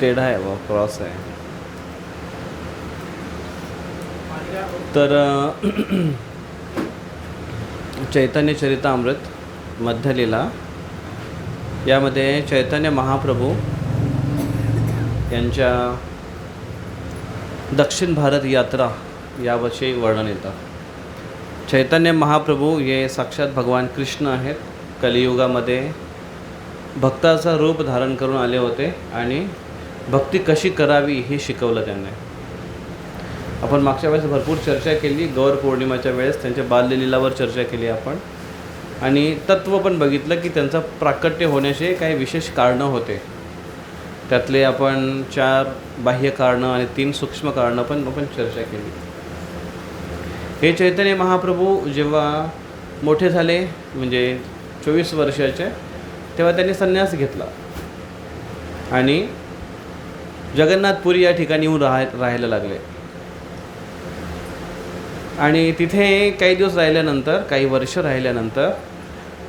टेढ़ा आहे व क्रॉस आहे. तर चैतन्य चरितामृत मध्यलीला यामध्ये चैतन्य महाप्रभू यांच्या दक्षिण भारत यात्रा याविषयी वर्णन येतं. चैतन्य महाप्रभू हे साक्षात भगवान कृष्ण आहेत. कलियुगामध्ये भक्ताचं रूप धारण करून आले होते आणि भक्ती कशी करावी हे शिकवलं त्यांनी. आपण मागच्या वेळेस भरपूर चर्चा केली. गौर पौर्णिमाच्या वेळेस त्यांच्या बाल्यलीलावर चर्चा केली आपण आणि तत्त्व पण बघितलं की त्यांचं प्राकट्य होण्याचे काही विशेष कारणं होते. त्यातले आपण 4 बाह्य कारणं आणि 3 सूक्ष्म कारणं पण आपण चर्चा केली. हे चैतन्य महाप्रभू जेव्हा मोठे झाले म्हणजे 24 वर्षाचे तेव्हा त्यांनी संन्यास घेतला आणि जगन्नाथपुरी या ठिकाणी येऊन राहायला लागले. आणि तिथे काही दिवस राहिल्यानंतर काही वर्ष राहिल्यानंतर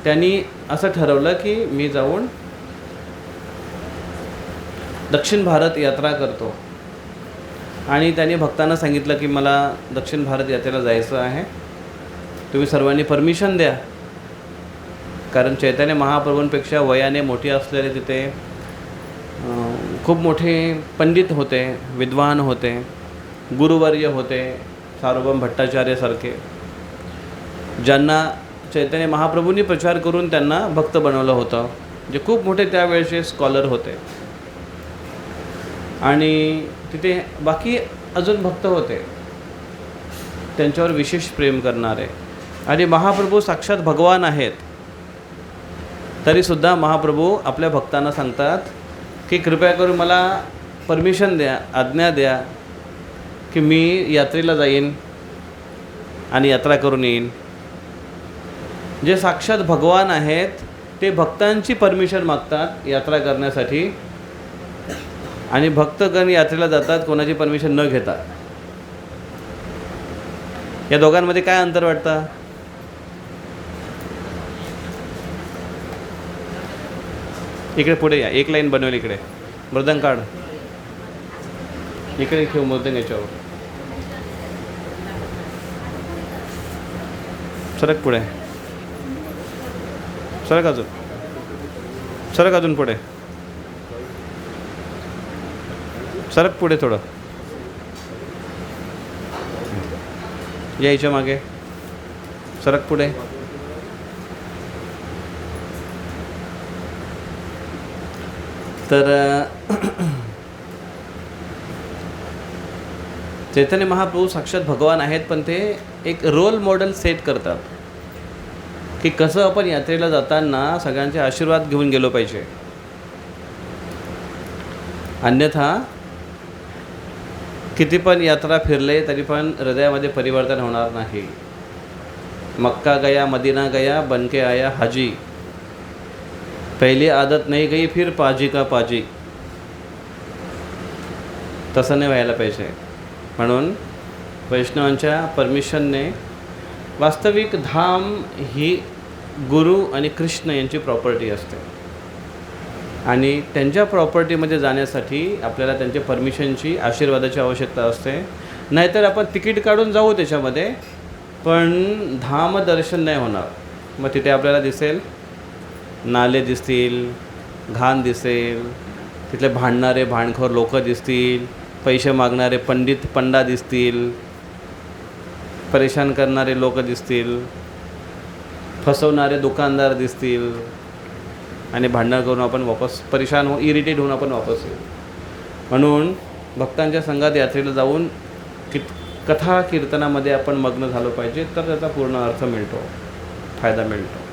त्यांनी असं ठरवलं की मी जाऊन दक्षिण भारत यात्रा करतो. आणि त्यांनी भक्तांना सांगितलं की मला दक्षिण भारत यात्रेला जायचं आहे, तुम्ही सर्वांनी परमिशन द्या. कारण चैतन्य महाप्रभूंपेक्षा वयाने मोठी असलेले तिथे खूप मोठे पंडित होते, विद्वान होते, गुरुवर्य होते, सार्वभौम भट्टाचार्यासारखे, ज्यांना चैतन्य महाप्रभूंनी प्रचार करून त्यांना भक्त बनवलं होतं, जे खूप मोठे त्यावेळेचे स्कॉलर होते. आणि तिथे बाकी अजून भक्त होते त्यांच्यावर विशेष प्रेम करणारे. आणि महाप्रभू साक्षात भगवान आहेत, तरीसुद्धा महाप्रभू आपल्या भक्तांना सांगतात की कृपया करून मला परमिशन द्या, आज्ञा द्या की मी यात्रेला जाईन आणि यात्रा करून येईन. जे साक्षात भगवान आहेत ते भक्तांची परमिशन मागतात यात्रा करण्यासाठी आणि भक्तगण यात्रेला जातात कोणाची परमिशन न घेता. या दोघांमध्ये काय अंतर वाटतं? इकडे पुढे या, एक लाईन बनवेल. इकडे मृदंग काढ, इकडे ठेव मृदंग याच्यावर. सरक पुढे, सरक अजून, सरक अजून पुढे, सरक पुढे थोडं, यायच्या मागे, सरक पुढे. तर चैतन्य महाप्रभू साक्षात भगवान आहेत, पण ते एक रोल मॉडेल सेट करतात की कसं आपण यात्रेला जाताना सगळ्यांचे आशीर्वाद घेऊन गेलो पाहिजे, अन्यथा किती पण यात्रा फिरले तरी पण हृदयामध्ये परिवर्तन होणार नाही. मक्का गया मदीना गया बनके आया हाजी, पहिली आदत नाही गई फिर पाजी का पाजी. तसं नाही व्हायला पाहिजे. म्हणून वैष्णवांच्या परमिशनने वास्तविक धाम ही गुरु आणि कृष्ण यांची प्रॉपर्टी असते आणि त्यांच्या प्रॉपर्टीमध्ये जाण्यासाठी आपल्याला त्यांच्या परमिशनची, आशीर्वादाची आवश्यकता असते. नाहीतर आपण तिकीट काढून जाऊ त्याच्यामध्ये, पण धाम दर्शन नाही होणार. मग तिथे आपल्याला दिसेल नाले दिसतील, घाण दिसेल, तिथले भांडणारे भांडखोर लोक दिसतील, पैसे मागणारे पंडा दिसतील, परेशान करणारे लोक दिसतील, फसवणारे दुकानदार दिसतील आणि भांडण करून आपण वापस परेशान इरिटेट होऊन आपण वापस येऊ. म्हणून भक्तांच्या संघात यात्रेला जाऊन कथा कीर्तनामध्ये आपण मग्न झालो पाहिजे, तर त्याचा पूर्ण अर्थ मिळतो, फायदा मिळतो.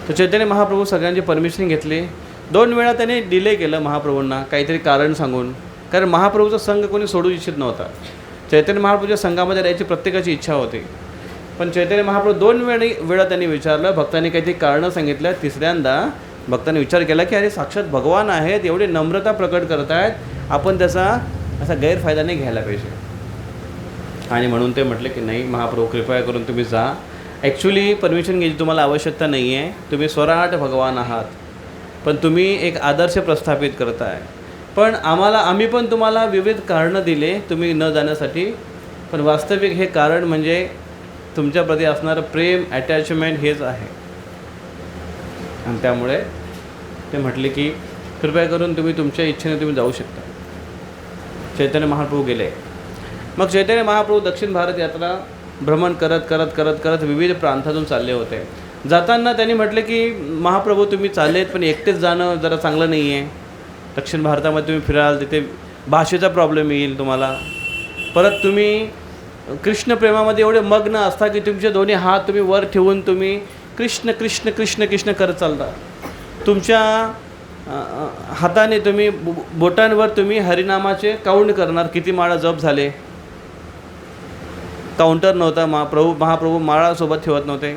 तर चैतन्य महाप्रभू सगळ्यांची परमिशन घेतली. 2 वेळा त्याने डिले केलं महाप्रभूंना काहीतरी कारण सांगून, कारण महाप्रभूचा संघ कोणी सोडू इच्छित नव्हता. चैतन्य महाप्रभूच्या संघामध्ये राहायची प्रत्येकाची इच्छा होती, पण चैतन्य महाप्रभू 2 वेळा त्यांनी विचारलं, भक्तांनी काहीतरी कारणं सांगितलं. तिसऱ्यांदा भक्तांनी विचार केला की अरे साक्षात भगवान आहेत, एवढी नम्रता प्रकट करत आहेत, आपण त्याचा असा गैरफायदा नाही घ्यायला पाहिजे. आणि म्हणून ते म्हटले की नाही महाप्रभू कृपया करून तुम्ही जा. ॲक्च्युली परमिशन घ्यायची तुम्हाला आवश्यकता नाही आहे, तुम्ही स्वराट भगवान आहात, पण तुम्ही एक आदर्श प्रस्थापित करताय पण आम्ही पण तुम्हाला विविध कारणं दिले तुम्ही न जाण्यासाठी, पण वास्तविक हे कारण म्हणजे तुमच्याप्रती असणारं प्रेम, अटॅचमेंट हेच आहे. आणि त्यामुळे ते म्हटले की कृपया करून तुम्ही तुमच्या इच्छेने तुम्ही जाऊ शकता. चैतन्य महाप्रभू गेले. मग चैतन्य महाप्रभू दक्षिण भारत यात्रा भ्रमण करत करत करत करत विविध प्रांतातून चालले होते. जाताना त्यांनी म्हटले की महाप्रभू तुम्ही चाललेत, पण एकटेच जाणं जरा चांगलं नाही आहे. दक्षिण भारतामध्ये तुम्ही फिराल, तिथे भाषेचा प्रॉब्लेम येईल तुम्हाला. परत तुम्ही कृष्ण प्रेमामध्ये एवढे मग्न असता की तुमचे दोन्ही हात तुम्ही वर ठेवून तुम्ही कृष्ण कृष्ण कृष्ण कृष्ण करत चालता. तुमच्या हाताने तुम्ही बोटांवर तुम्ही हरिनामाचे काउंट करणार, किती माळा जप झाले. काउंटर नव्हता, महाप्रभू माळासोबत ठेवत नव्हते.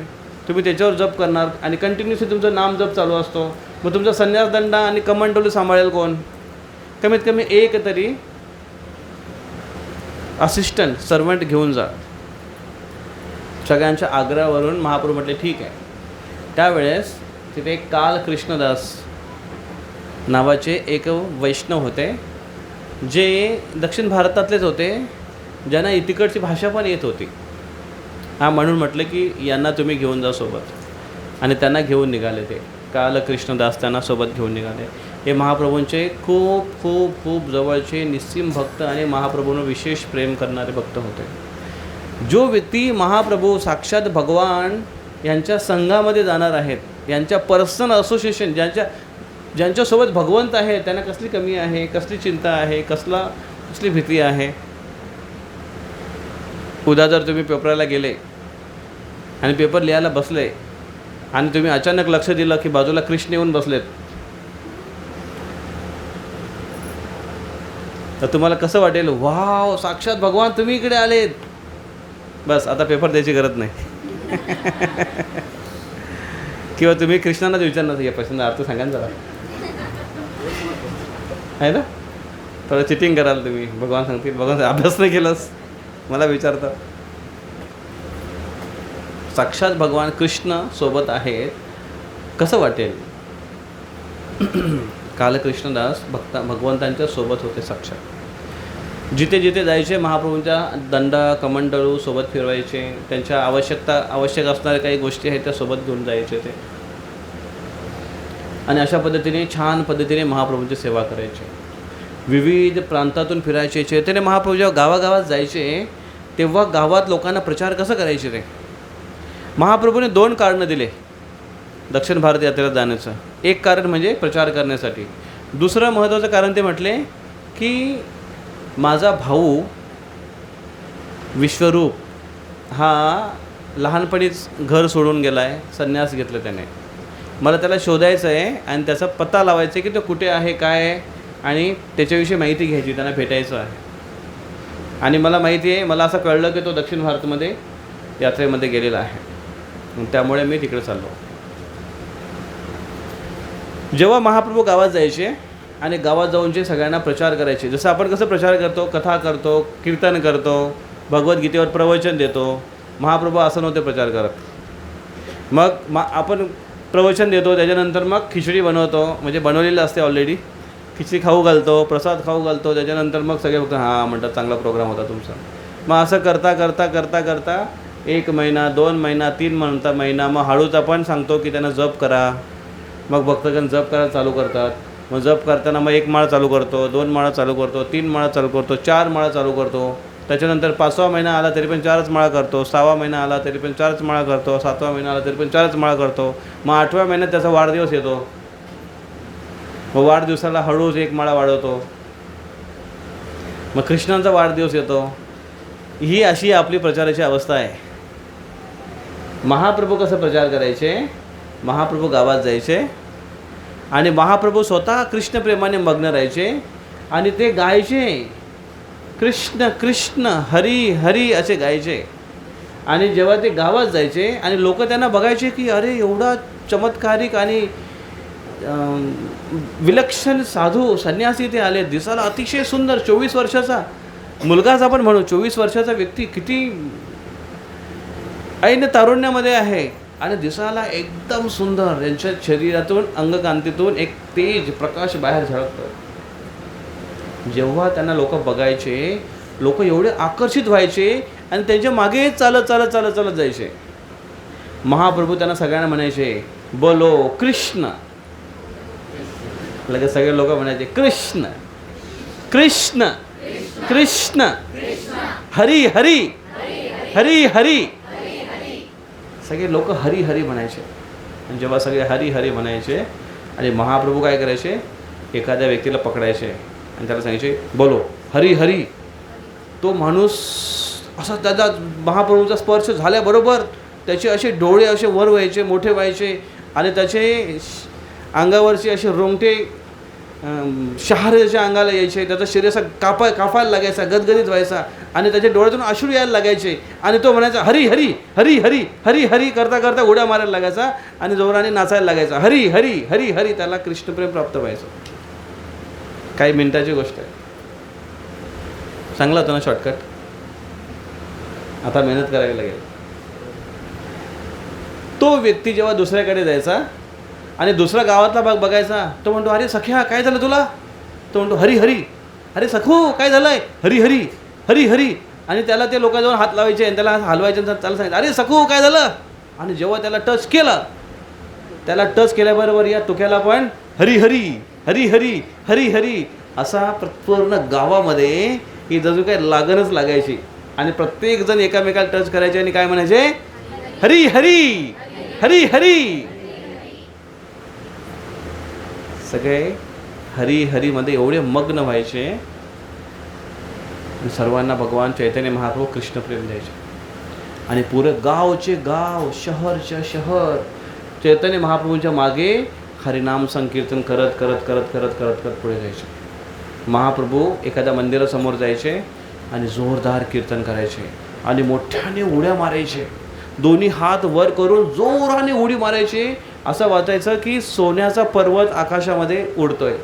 तुम्ही त्याच्यावर जप करणार आणि कंटिन्युअसली तुमचं नाम जप चालू असतो. मग तुमचा संन्यासदंडा आणि कमंडलू सांभाळेल कोण? कमीत कमी एक तरी असिस्टंट सर्वंट घेऊन जा. सगळ्यांच्या आग्रहावरून महाप्रभू म्हटले ठीक आहे. त्यावेळेस तिथे एक काल कृष्णदास नावाचे एक वैष्णव होते, जे दक्षिण भारतातलेच होते, ज्यांना तिकडची भाषा पण येत होती. म्हणून म्हटलं की यांना तुम्ही घेऊन जा सोबत. आणि त्यांना घेऊन निघाले. ते काल कृष्णदास त्यांना सोबत घेऊन निघाले. हे महाप्रभूंचे खूप खूप खूप जवळचे निस्सीम भक्त आणि महाप्रभूंवर विशेष प्रेम करणारे भक्त होते. जो व्यक्ती महाप्रभू साक्षात भगवान यांच्या संघामध्ये जाणार आहेत, यांच्या पर्सनल असोसिएशन, ज्यांच्यासोबत भगवंत आहे, त्यांना कसली कमी आहे, कसली चिंता आहे, कसली भीती आहे. उद्या जर तुम्ही पेपराला गेले आणि पेपर लिहायला बसले आणि तुम्ही अचानक लक्ष दिलं की बाजूला कृष्ण येऊन बसलेत, तर तुम्हाला कसं वाटेल? वाव, साक्षात भगवान तुम्ही इकडे आलेत. बस आता पेपर द्यायची गरज नाही. किंवा तुम्ही कृष्णांनाच विचारणार, या प्रश्नाचा अर्थ सांगा जरा, आहे ना. थोडं चिटिंग कराल तुम्ही. भगवान सांगतील, भगवान अभ्यास नाही केलास मला विचारता. साक्षात भगवान कृष्ण सोबत आहेत, कसं वाटेल? कालकृष्णदास भगवंतांच्या सोबत होते साक्षात. जिथे जिथे जायचे महाप्रभूंच्या दंडा कमंडलू सोबत फिरवायचे. त्यांच्या आवश्यक असणाऱ्या काही गोष्टी आहेत त्या सोबत घेऊन जायचे ते. आणि अशा पद्धतीने छान पद्धतीने महाप्रभूंची सेवा करायचे. विविध प्रांतातून फिरायचे. चैतन्य महाप्रभू जेव्हा गावागावात जायचे तेव्हा गावात लोकांना प्रचार कसं करायचे ते? महाप्रभूने 2 कारणं दिले दक्षिण भारत यात्रेला जाण्याचं. एक कारण म्हणजे प्रचार करण्यासाठी. दुसरं महत्त्वाचं कारण ते म्हटले की माझा भाऊ विश्वरूप हा लहानपणीच घर सोडून गेला आहे, संन्यास घेतलं त्याने. मला त्याला शोधायचं आहे आणि त्याचा पत्ता लावायचा आहे की तो कुठे आहे, काय आहे, आणि त्याच्याविषयी माहिती घ्यायची, त्यांना भेटायचं आहे. आणि मला माहिती आहे, मला असं कळलं की तो दक्षिण भारतमध्ये यात्रेमध्ये गेलेला आहे, त्यामुळे मी तिकडे चाललो. जेव्हा महाप्रभू गावात जायचे आणि गावात जाऊन जे सगळ्यांना प्रचार करायचे, जसं आपण कसं प्रचार करतो, कथा करतो, कीर्तन करतो, भगवद्गीतेवर प्रवचन देतो, महाप्रभू असं नव्हते प्रचार करत. मग आपण प्रवचन देतो, त्याच्यानंतर मग खिचडी बनवतो, म्हणजे बनवलेलं असते ऑलरेडी, खिचडी खाऊ घालतो, प्रसाद खाऊ घालतो, त्याच्यानंतर मग सगळे फक्त हां म्हणतात चांगला प्रोग्राम होता तुमचा. मग असं करता करता करता करता 1 महिना, 2 महिना, 3 महिना, मग हळूच आपण सांगतो की त्यांना जप करा. मग भक्तगण जप करायला चालू करतात. मग जप करताना मग 1 माळा चालू करतो, 2 माळा चालू करतो, 3 माळा चालू करतो, 4 माळा चालू करतो. त्याच्यानंतर 5वा महिना आला तरी पण 4च माळा करतो, 6वा महिना आला तरी पण 4च माळा करतो, 7वा महिना आला तरी पण 4च माळा करतो. मग 8व्या महिन्यात त्याचा वाढदिवस येतो, मग वाढदिवसाला हळूच 1 माळा वाढवतो. मग कृष्णांचा वाढदिवस येतो. ही अशी आपली प्रचाराची अवस्था आहे. महाप्रभू कसं प्रचार करायचे? महाप्रभू गावात जायचे आणि महाप्रभू स्वतः कृष्ण प्रेमाने मग्न राहायचे आणि ते गायचे, कृष्ण कृष्ण हरी हरी असे गायचे. आणि जेव्हा ते गावात जायचे आणि लोक त्यांना बघायचे की अरे एवढा चमत्कारिक आणि विलक्षण साधू संन्यासी ते आले, दिसायला अतिशय सुंदर, 24 वर्षाचा मुलगाच आपण म्हणू, 24 वर्षाचा व्यक्ती किती ऐन तारुण्यामध्ये आहे आणि दिसायला एकदम सुंदर. यांच्या शरीरातून अंगकांतीतून एक तेज प्रकाश बाहेर झळकतो. जेव्हा त्यांना लोक बघायचे, लोक एवढे आकर्षित व्हायचे आणि त्यांच्या मागे चालत चालत चालत चालत जायचे. महाप्रभू त्यांना सगळ्यांना म्हणायचे, बोलो कृष्ण. लगेच सगळे लोक म्हणायचे, कृष्ण कृष्ण कृष्ण, हरी हरी हरी हरी. सगळे लोक हरी हरी म्हणायचे. आणि जेव्हा सगळे हरी हरी म्हणायचे आणि महाप्रभू काय करायचे, एखाद्या व्यक्तीला पकडायचे आणि त्याला सांगायचे, बोलो हरी हरी. तो माणूस असा त्याचा महाप्रभूचा स्पर्श झाल्याबरोबर त्याचे असे डोळे असे वर व्हायचे, मोठे व्हायचे आणि त्याचे अंगावरचे असे रोंगटे शहारे त्याच्या अंगाला यायचे. त्याचं शरीर असं कापायला लागायचा, गदगदीत व्हायचा आणि त्याच्या डोळ्यातून अश्रू यायला लागायचे. आणि तो म्हणायचा, हरी हरी हरी हरी हरी हरी करता करता उड्या मारायला लागायचा आणि जोराने नाचायला लागायचा, हरी हरी हरी हरी. त्याला कृष्णप्रेम प्राप्त व्हायचं. काही मिनिटाची गोष्ट आहे. चांगला होता ना शॉर्टकट. आता मेहनत करावी लागेल. तो व्यक्ती जेव्हा दुसऱ्याकडे जायचा आणि दुसरा गावातला भाग बघायचा, तो म्हणतो, अरे सख्या काय झालं तुला? तो म्हणतो, हरी हरी. अरे सखू काय झालंय? हरी हरी हरी हरी. आणि त्याला ते लोकांजवळ हात लावायचे आणि त्याला हलवायचे आणि त्याला सांगायचं, अरे सखू काय झालं? आणि जेव्हा त्याला टच केलं, त्याला टच केल्याबरोबर या तुक्याला पण हरी हरी हरी हरी हरी हरी असा पूर्ण गावामध्ये ही जणू काय लागणच लागायची. आणि प्रत्येकजण एकामेकाला टच करायचे आणि काय म्हणायचे, हरी हरी हरी हरी. सगळे हरी हरीमध्ये एवढे मग्न व्हायचे आणि सर्वांना भगवान चैतन्य महाप्रभू कृष्णप्रेम द्यायचे. आणि पुरं गावचे गाव, शहरच्या शहर चैतन्य महाप्रभूंच्या मागे हरिनाम संकीर्तन करत करत करत करत करत करत पुढे जायचे. महाप्रभू एखाद्या मंदिरासमोर जायचे आणि जोरदार कीर्तन करायचे आणि मोठ्याने उड्या मारायचे. दोन्ही हात वर करून जोराने उडी मारायचे. असं वाटायचं की सोन्याचा पर्वत आकाशामध्ये उडतोय.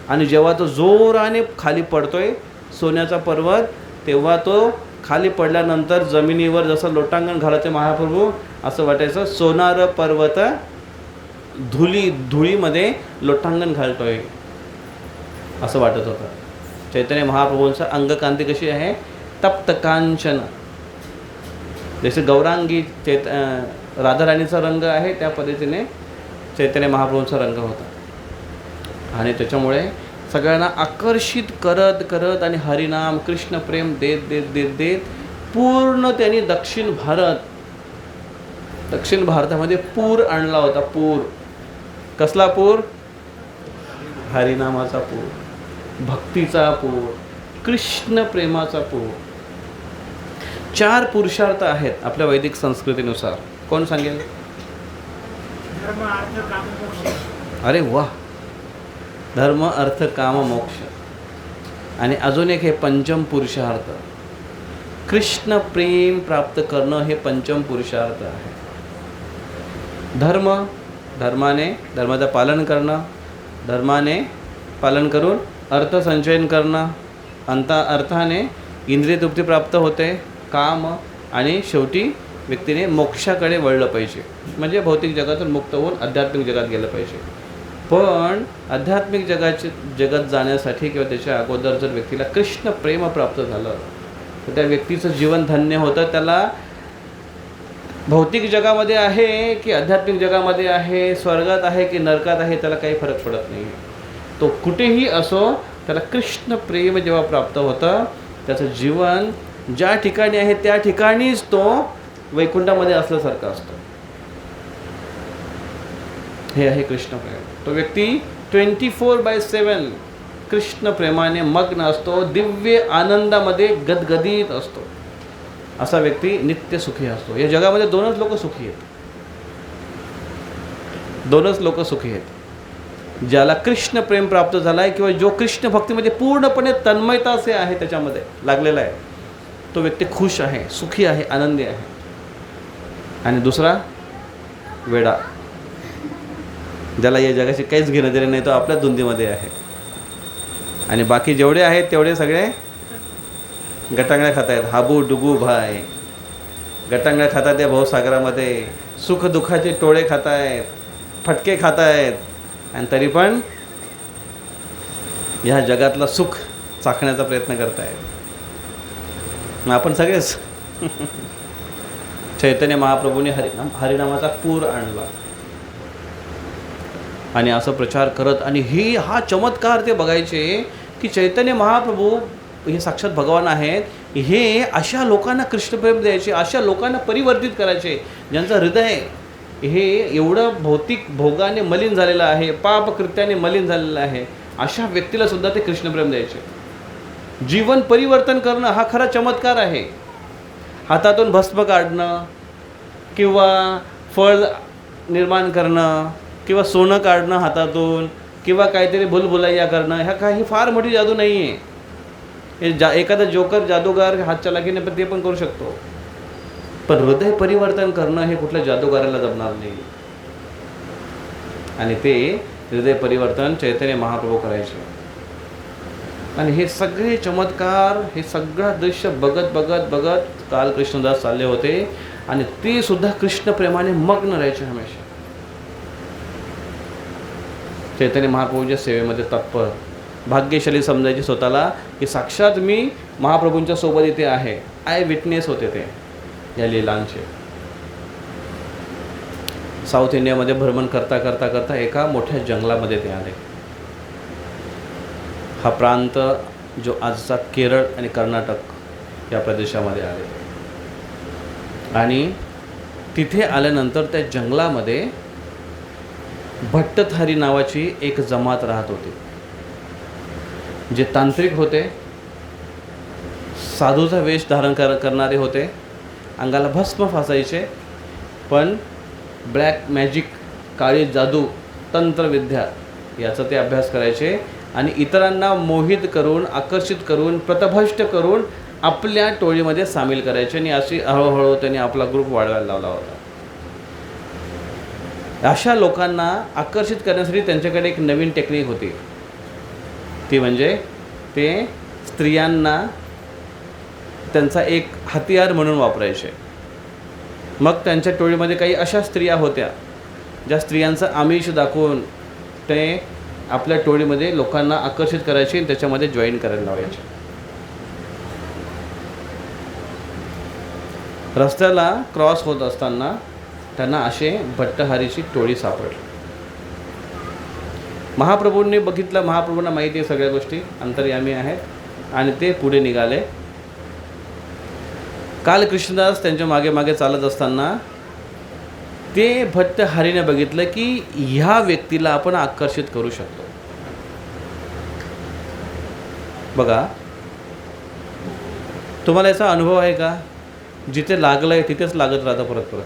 आणि जेव्हा तो जोराने खाली पडतोय सोन्याचा पर्वत, तेव्हा तो खाली पडल्यानंतर जमिनीवर जसं लोटांगण घालायचे महाप्रभू, असं वाटायचं सोनार पर्वत धुळीमध्ये लोटांगण घालतोय असं वाटत होतं. चैतन्य महाप्रभूंचं अंगकांती कशी आहे, तप्त कांचन. जसे गौरांगी राधाराणीचा रंग आहे त्या पद्धतीने चैतन्य महाप्रभूंचा रंग होता. आणि त्याच्यामुळे सगळ्यांना आकर्षित करत करत आणि हरिनाम कृष्ण प्रेम देत देत देत देत पूर्ण त्यांनी दक्षिण भारतामध्ये पूर आणला होता. पूर कसला पूर? हरिनामाचा पूर, भक्तीचा पूर, कृष्ण प्रेमाचा पूर. 4 पुरुषार्थ आहेत आपल्या वैदिक संस्कृतीनुसार. कोण सांगेल? अरे वा, धर्म अर्थ काम मोक्ष. आणि अजून एक हे पंचम पुरुषार्थ, कृष्ण प्रेम प्राप्त करणं हे पंचम पुरुषार्थ आहे. धर्माचं पालन करणं, धर्माने पालन करून अर्थ संचयन करणं, अर्थाने इंद्रिय तृप्ती प्राप्त होते, काम, आणि शेवटी व्यक्तीने मोक्षाकडे वळलं पाहिजे. म्हणजे भौतिक जगातून मुक्त होऊन आध्यात्मिक जगात गेलं पाहिजे. पण आध्यात्मिक जगात जाण्यासाठी किंवा त्याच्या अगोदर जर व्यक्तीला कृष्ण प्रेम प्राप्त झालं तर त्या व्यक्तीचं जीवन धन्य होतं. त्याला भौतिक जगामध्ये आहे की आध्यात्मिक जगामध्ये आहे, स्वर्गात आहे की नरकात आहे, त्याला काही फरक पडत नाही. तो कुठेही असो, त्याला कृष्ण प्रेम जेव्हा प्राप्त होतं, त्याचं जीवन ज्या ठिकाणी आहे त्या ठिकाणीच तो वैकुंठामध्ये असल्यासारखं असतं. हे आहे कृष्ण प्रेम. तो व्यक्ती 24/7 कृष्ण प्रेमाने मग्न असतो, दिव्य आनंदामध्ये गदगदीत असतो. असा व्यक्ती नित्य सुखी असतो. या जगामध्ये दोनच लोक सुखी आहेत. ज्याला कृष्ण प्रेम प्राप्त झाला आहे किंवा जो कृष्ण भक्तीमध्ये पूर्णपणे तन्मयता असे आहे, त्याच्यामध्ये लागलेला आहे, तो व्यक्ती खुश आहे, सुखी आहे, आनंदी आहे. आणि दुसरा वेडा, ज्याला या जगाशी काहीच घेणं देणं नाही, तो आपल्या धुंदीमध्ये आहे. आणि बाकी जेवढे आहेत तेवढे सगळे गटांगळ्या खात आहेत. हाबू डुबू भाय गटांगळ्या खातात या भावसागरामध्ये, सुख दुःखाचे टोळे खात आहेत, फटके खात आहेत. आणि तरी पण ह्या जगातलं सुख चाखण्याचा प्रयत्न करताय. मग आपण सगळेच चैतन्य महाप्रभूंनी हरिनामाचा पूर आणला आणि असं प्रचार करत, आणि हा चमत्कार ते बघायचे की चैतन्य महाप्रभू हे साक्षात भगवान आहेत, हे अशा लोकांना कृष्णप्रेम द्यायचे, अशा लोकांना परिवर्तित करायचे ज्यांचं हृदय हे एवढं भौतिक भोगाने मलिन झालेलं आहे, पापकृत्याने मलिन झालेलं आहे, अशा व्यक्तीला सुद्धा ते कृष्णप्रेम द्यायचे. जीवन परिवर्तन करणं हा खरा चमत्कार आहे. हातातून भस्म काढणं किंवा फळ निर्माण करणं किंवा सोनं काढणं हातातून किंवा काहीतरी भुलभुलैया करणं, ह्या काही फार मोठी जादू नाही आहे. हे एखादा जोकर जादूगार हात चलाकीने पण ते पण करू शकतो, पण हृदय परिवर्तन करणं हे कुठल्या जादूगाराला जमणार नाही. आणि ते हृदय परिवर्तन चैतन्य महाप्रभू करायचे. आणि हे सगळे चमत्कार, हे सगळं दृश्य बघत बघत बघत काल कृष्णदास चालले होते आणि ते सुद्धा कृष्ण प्रेमाने मग्न राहायचे हमेशा. चैतन्य महाप्रभूंच्या सेवेमध्ये तत्पर, भाग्यशाली समजायचे स्वतःला की साक्षात मी महाप्रभूंच्या सोबत इथे आहे. आय विटनेस होते ते या लीलांचे. साऊथ इंडियामध्ये भ्रमण करता करता करता एका मोठ्या जंगलामध्ये ते आले. हा प्रांत जो आजचा केरळ आणि कर्नाटक या प्रदेशामध्ये आले. आणि तिथे आल्यानंतर त्या जंगलामध्ये भट्टथारी नावाची एक जमात राहत होती. जे तांत्रिक होते, साधूचा वेश धारण करणारे होते, अंगाला भस्म फासायचे, पण ब्लॅक मॅजिक, काळी जादू, तंत्रविद्या याचा ते अभ्यास करायचे आणि इतरांना मोहित करून, आकर्षित करून, प्रतभष्ट करून आपल्या टोळीमध्ये सामील करायचे. आणि अशी हळूहळू त्यांनी आपला ग्रुप वाढवायला लावला होता. अशा लोकांना आकर्षित करण्यासाठी त्यांच्याकडे एक नवीन टेक्निक होती. ती म्हणजे ते स्त्रियांना त्यांचा एक हतियार म्हणून वापरायचे. मग त्यांच्या टोळीमध्ये काही अशा स्त्रिया होत्या ज्या स्त्रियांचं आमिष दाखवून ते आपल्या टोळीमध्ये लोकांना आकर्षित करायचे आणि त्याच्यामध्ये जॉईन करायला लावायचे. रस्त्याला क्रॉस होत असताना त्यांना असे भट्टहारीची टोळी सापडली. महाप्रभूंनी बघितलं, महाप्रभूंना माहिती आहे सगळ्या गोष्टी, अंतर्यामी आहेत, आणि ते पुढे निघाले. काल कृष्णदास त्यांच्या मागे मागे चालत असताना ते भट्टहारीने बघितलं की ह्या व्यक्तीला आपण आकर्षित करू शकतो. बघा, तुम्हाला याचा अनुभव आहे का? जिथे लागलं आहे तिथेच लागत राहतं परत परत.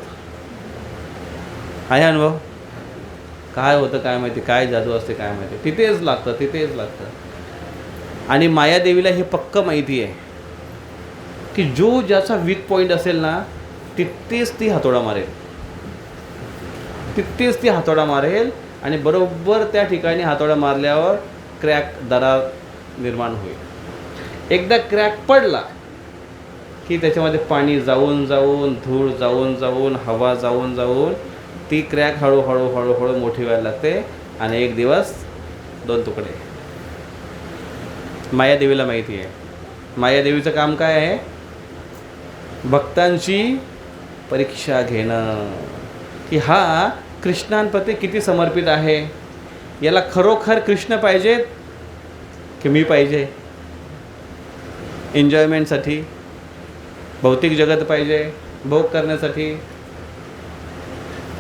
आहे अनुभव? काय होतं काय माहिती, काय जादू असते काय माहिती, तिथेच लागतं तिथेच लागतं. आणि मायादेवीला हे पक्क माहिती आहे की जो ज्याचा वीक पॉईंट असेल ना तिथेच ती हातोडा मारेल, तिथेच ती हातोडा मारेल. आणि बरोबर त्या ठिकाणी हातोडा मारल्यावर क्रॅक, दरार निर्माण होईल. एकदा क्रॅक पडला की त्याच्यामध्ये पाणी जाऊन जाऊन, धूळ जाऊन जाऊन, हवा जाऊन जाऊन ती क्रॅक हळूहळू हळूहळू मोठी व्हायला लागते आणि एक दिवस 2 तुकडे. मायादेवीला माहिती आहे. मायादेवीचं काम काय आहे? भक्तांची परीक्षा घेणं, की हा कृष्णांप्रती किती समर्पित आहे, याला खरोखर कृष्ण पाहिजेत की मी पाहिजे, एन्जॉयमेंटसाठी, भौतिक जगत पाहिजे, भोग करण्यासाठी.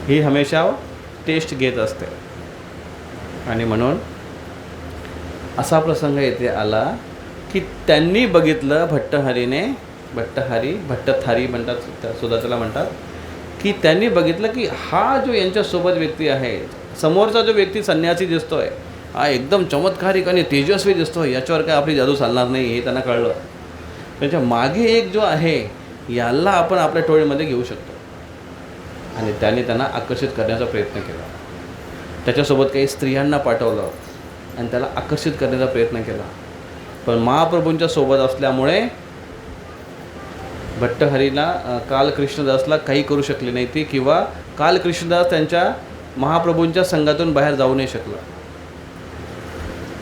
ही हमेशा टेस्ट घेत असते. आणि म्हणून असा प्रसंग येथे आला की त्यांनी बघितलं, भट्टथारी म्हणतात सुद्धा त्याला म्हणतात, की त्यांनी बघितलं की हा जो यांच्यासोबत व्यक्ती आहे, समोरचा जो व्यक्ती संन्यासी दिसतोय, हा एकदम चमत्कारिक आणि तेजस्वी दिसतोय, याच्यावर काय आपली जादू चालणार नाही हे त्यांना कळलं. त्यांच्या मागे एक जो आहे याला आपण आपल्या टोळीमध्ये घेऊ शकतो. आणि त्याने त्यांना आकर्षित करण्याचा प्रयत्न केला. त्याच्यासोबत काही स्त्रियांना पाठवलं आणि त्याला आकर्षित करण्याचा प्रयत्न केला. पण महाप्रभूंच्या सोबत असल्यामुळे भट्टहरीला काल कृष्णदासला काही करू शकले नाही ती, किंवा काल कृष्णदास त्यांच्या महाप्रभूंच्या संघातून बाहेर जाऊ नाही शकला.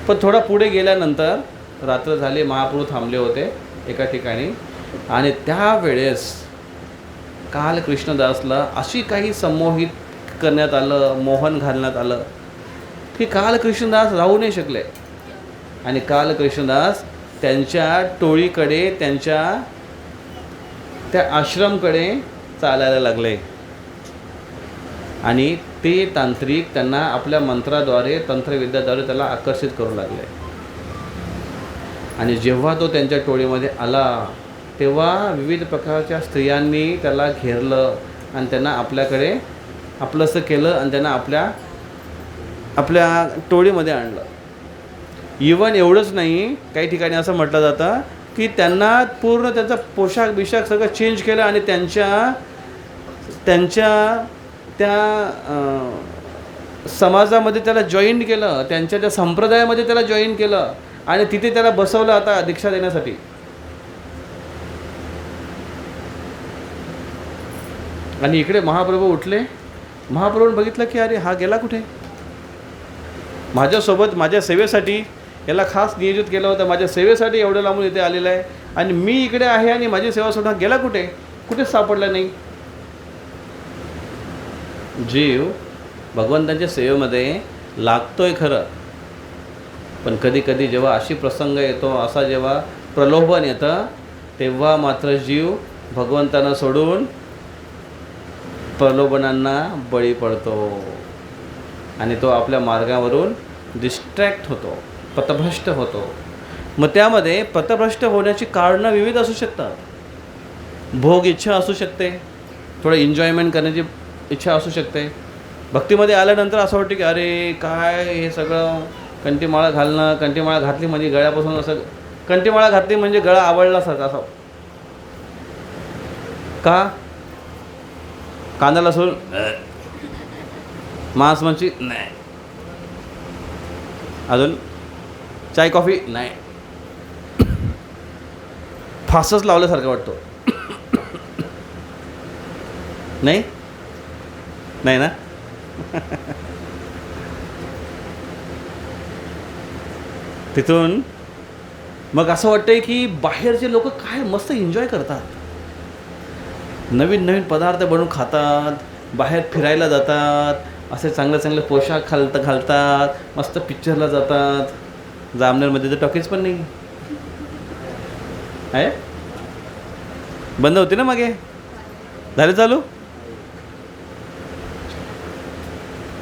पण थोडा पुढे गेल्यानंतर रात्र झाली, महाप्रभू थांबले होते एका ठिकाणी. आणि त्यावेळेस काल कृष्णदासला अशी काही संमोहित करण्यात आलं, मोहन घालण्यात आलं की काल कृष्णदास राहू नाही शकले. आणि काल कृष्णदास त्यांच्या टोळीकडे, त्यांच्या त्या आश्रमकडे चालायला लागले. आणि ते तांत्रिक त्यांना आपल्या मंत्राद्वारे, तंत्रविद्याद्वारे त्याला आकर्षित करू लागले. आणि जेव्हा तो त्यांच्या टोळीमध्ये आला तेव्हा विविध प्रकारच्या स्त्रियांनी त्याला घेरलं आणि त्यांना आपल्याकडे आपलंसं केलं आणि त्यांना आपल्या टोळीमध्ये आणलं. इवन एवढंच नाही, काही ठिकाणी असं म्हटलं जातं की त्यांना पूर्ण त्यांचा पोशाख बिशाख सगळं चेंज केलं आणि त्यांच्या त्या समाजामध्ये त्याला जॉईन केलं, त्यांच्या त्या संप्रदायामध्ये त्याला जॉईन केलं आणि तिथे त्याला बसवलं आता दीक्षा देण्यासाठी. आणि इकडे महाप्रभू उठले. महाप्रभूंनी बघितलं की अरे हा गेला कुठे, माझ्यासोबत माझ्या सेवेसाठी याला खास नियोजित केलं होतं, माझ्या सेवेसाठी एवढं लांबून इथे आलेलं आहे आणि मी इकडे आहे आणि माझी सेवा सुद्धा गेला कुठे, कुठेच सापडला नाही. जीव भगवंतांच्या सेवेमध्ये लागतोय खरं, पण कधी कधी जेव्हा अशी प्रसंग येतो, असा जेव्हा प्रलोभन येतं, तेव्हा मात्र जीव भगवंतांना सोडून प्रलोभनांना बळी पडतो आणि तो आपल्या मार्गावरून डिस्ट्रॅक्ट होतो, पथभ्रष्ट होतो. मग त्यामध्ये पथभ्रष्ट होण्याची कारणं विविध असू शकतात. भोग इच्छा असू शकते, थोडं एन्जॉयमेंट करण्याची इच्छा असू शकते. भक्तीमध्ये आल्यानंतर असं वाटतं की अरे काय हे सगळं कंठीमाळा घालणं, कंठीमाळा घातली म्हणजे गळ्यापासून असं, कंठीमाळा घातली म्हणजे गळा आवडलासारखा असं. का कांदा लसूण मांस मच्छी नाही, अजून चाय कॉफी नाही, फासच लावल्यासारखं वाटतो. नाही नाही ना. तिथून मग असं वाटतंय की बाहेरचे लोक काय मस्त एन्जॉय करतात, नवीन नवीन पदार्थ बनवून खातात, बाहेर फिरायला जातात, असे चांगले चांगले पोशाख घालतात, मस्त पिक्चरला जातात. जामनेरमध्ये तर टॉकीज पण नाही आहे, बंद होती ना मागे, झाले चालू.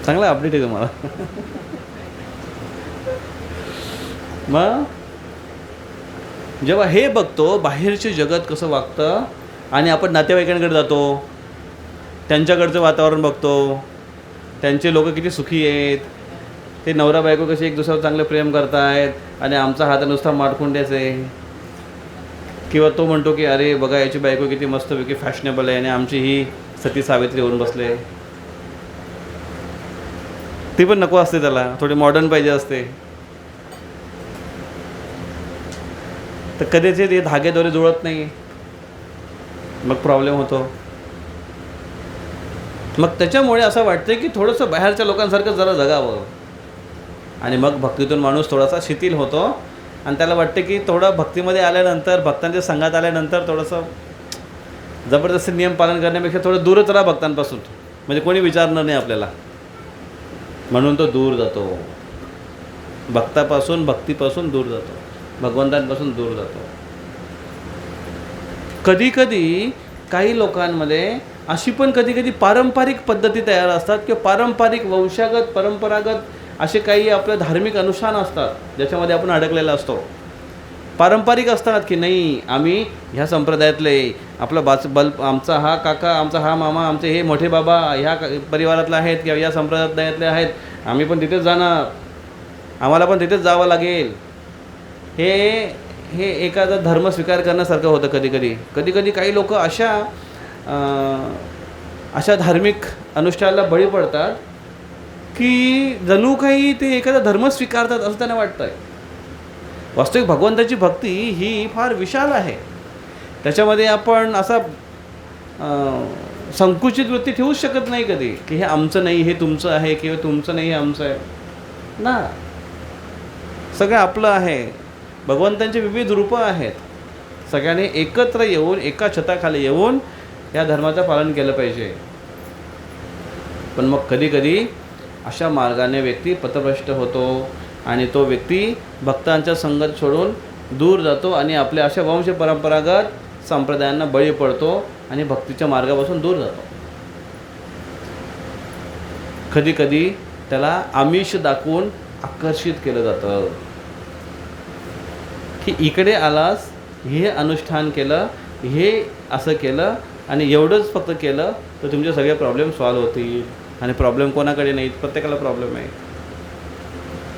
चांगला अपडेट आहे तुम्हाला. मग जेव्हा हे बघतो बाहेरचे जगत कसं वागतं आणि आपण नातेवाईकांकडे जातो, त्यांच्याकडचं वातावरण बघतो, त्यांचे लोक किती सुखी आहेत, ते नवरा बायको कसे एक दुसऱ्यावर चांगले प्रेम करतायत आणि आमचा हात नुसता माडखुंड्याच आहे. किंवा तो म्हणतो की अरे बघा याची बायको किती मस्तपैकी फॅशनेबल आहे आणि आमची ही सती सावित्री होऊन बसले. ती पण नको असते, त्याला थोडी मॉडर्न पाहिजे असते. तर कधीच ते धागेदोरे जुळत नाही, मग प्रॉब्लेम होतो. मग त्याच्यामुळे असं वाटतं की थोडंसं बाहेरच्या लोकांसारखं जरा जगावं. आणि मग भक्तीतून माणूस थोडासा शिथिल होतो आणि त्याला वाटतं की थोडं भक्तीमध्ये आल्यानंतर, भक्तांच्या संघात आल्यानंतर थोडंसं जबरदस्ती नियम पालन करण्यापेक्षा थोडं दूरच राहा भक्तांपासून, म्हणजे कोणी विचारणार नाही आपल्याला. म्हणून तो दूर जातो, भक्तापासून, भक्तीपासून दूर जातो, भगवंतांपासून दूर जातो. कधीकधी काही लोकांमध्ये अशी पण कधीकधी पारंपरिक पद्धती तयार असतात किंवा पारंपरिक वंशागत परंपरागत असे काही आपले धार्मिक अनुष्ठान असतात ज्याच्यामध्ये आपण अडकलेला असतो. पारंपरिक असतात की नाही आम्ही ह्या संप्रदायातले, आपला आमचा हा काका, आमचा हा मामा, आमचे हे मोठे बाबा ह्या परिवारातले आहेत किंवा या संप्रदायातले आहेत, आम्ही पण तिथेच जाणार, आम्हाला पण तिथेच जावं लागेल. हे एखादा धर्म स्वीकार करण्यासारखं होतं. कधीकधी काही लोक अशा धार्मिक अनुष्ठानाला बळी पडतात की जणू काही ते एखादा धर्म स्वीकारतात असं त्यांना वाटतं आहे. वास्तविक भगवंताची भक्ती ही फार विशाल आहे. त्याच्यामध्ये आपण असा संकुचित वृत्ती ठेवूच शकत नाही कधी की हे आमचं नाही हे तुमचं आहे किंवा तुमचं नाही हे आमचं आहे ना. सगळं आपलं आहे. भगवंतांची विविध रूपं आहेत. सगळ्यांनी एकत्र येऊन एका छताखाली येऊन या धर्माचं पालन केलं पाहिजे. पण मग कधीकधी अशा मार्गाने व्यक्ती पथभ्रष्ट होतो आणि तो व्यक्ती भक्तांच्या संगत सोडून दूर जातो आणि आपल्या अशा वंश परंपरागत संप्रदायांना बळी पडतो आणि भक्तीच्या मार्गापासून दूर जातो. कधीकधी त्याला आमिष दाखवून आकर्षित केलं जातं की इकडे आलास, हे अनुष्ठान केलं, हे असं केलं आणि एवढंच फक्त केलं तर तुमचे सगळे प्रॉब्लेम सॉल्व्ह होतील. आणि प्रॉब्लेम कोणाकडे नाहीत, प्रत्येकाला प्रॉब्लेम आहे.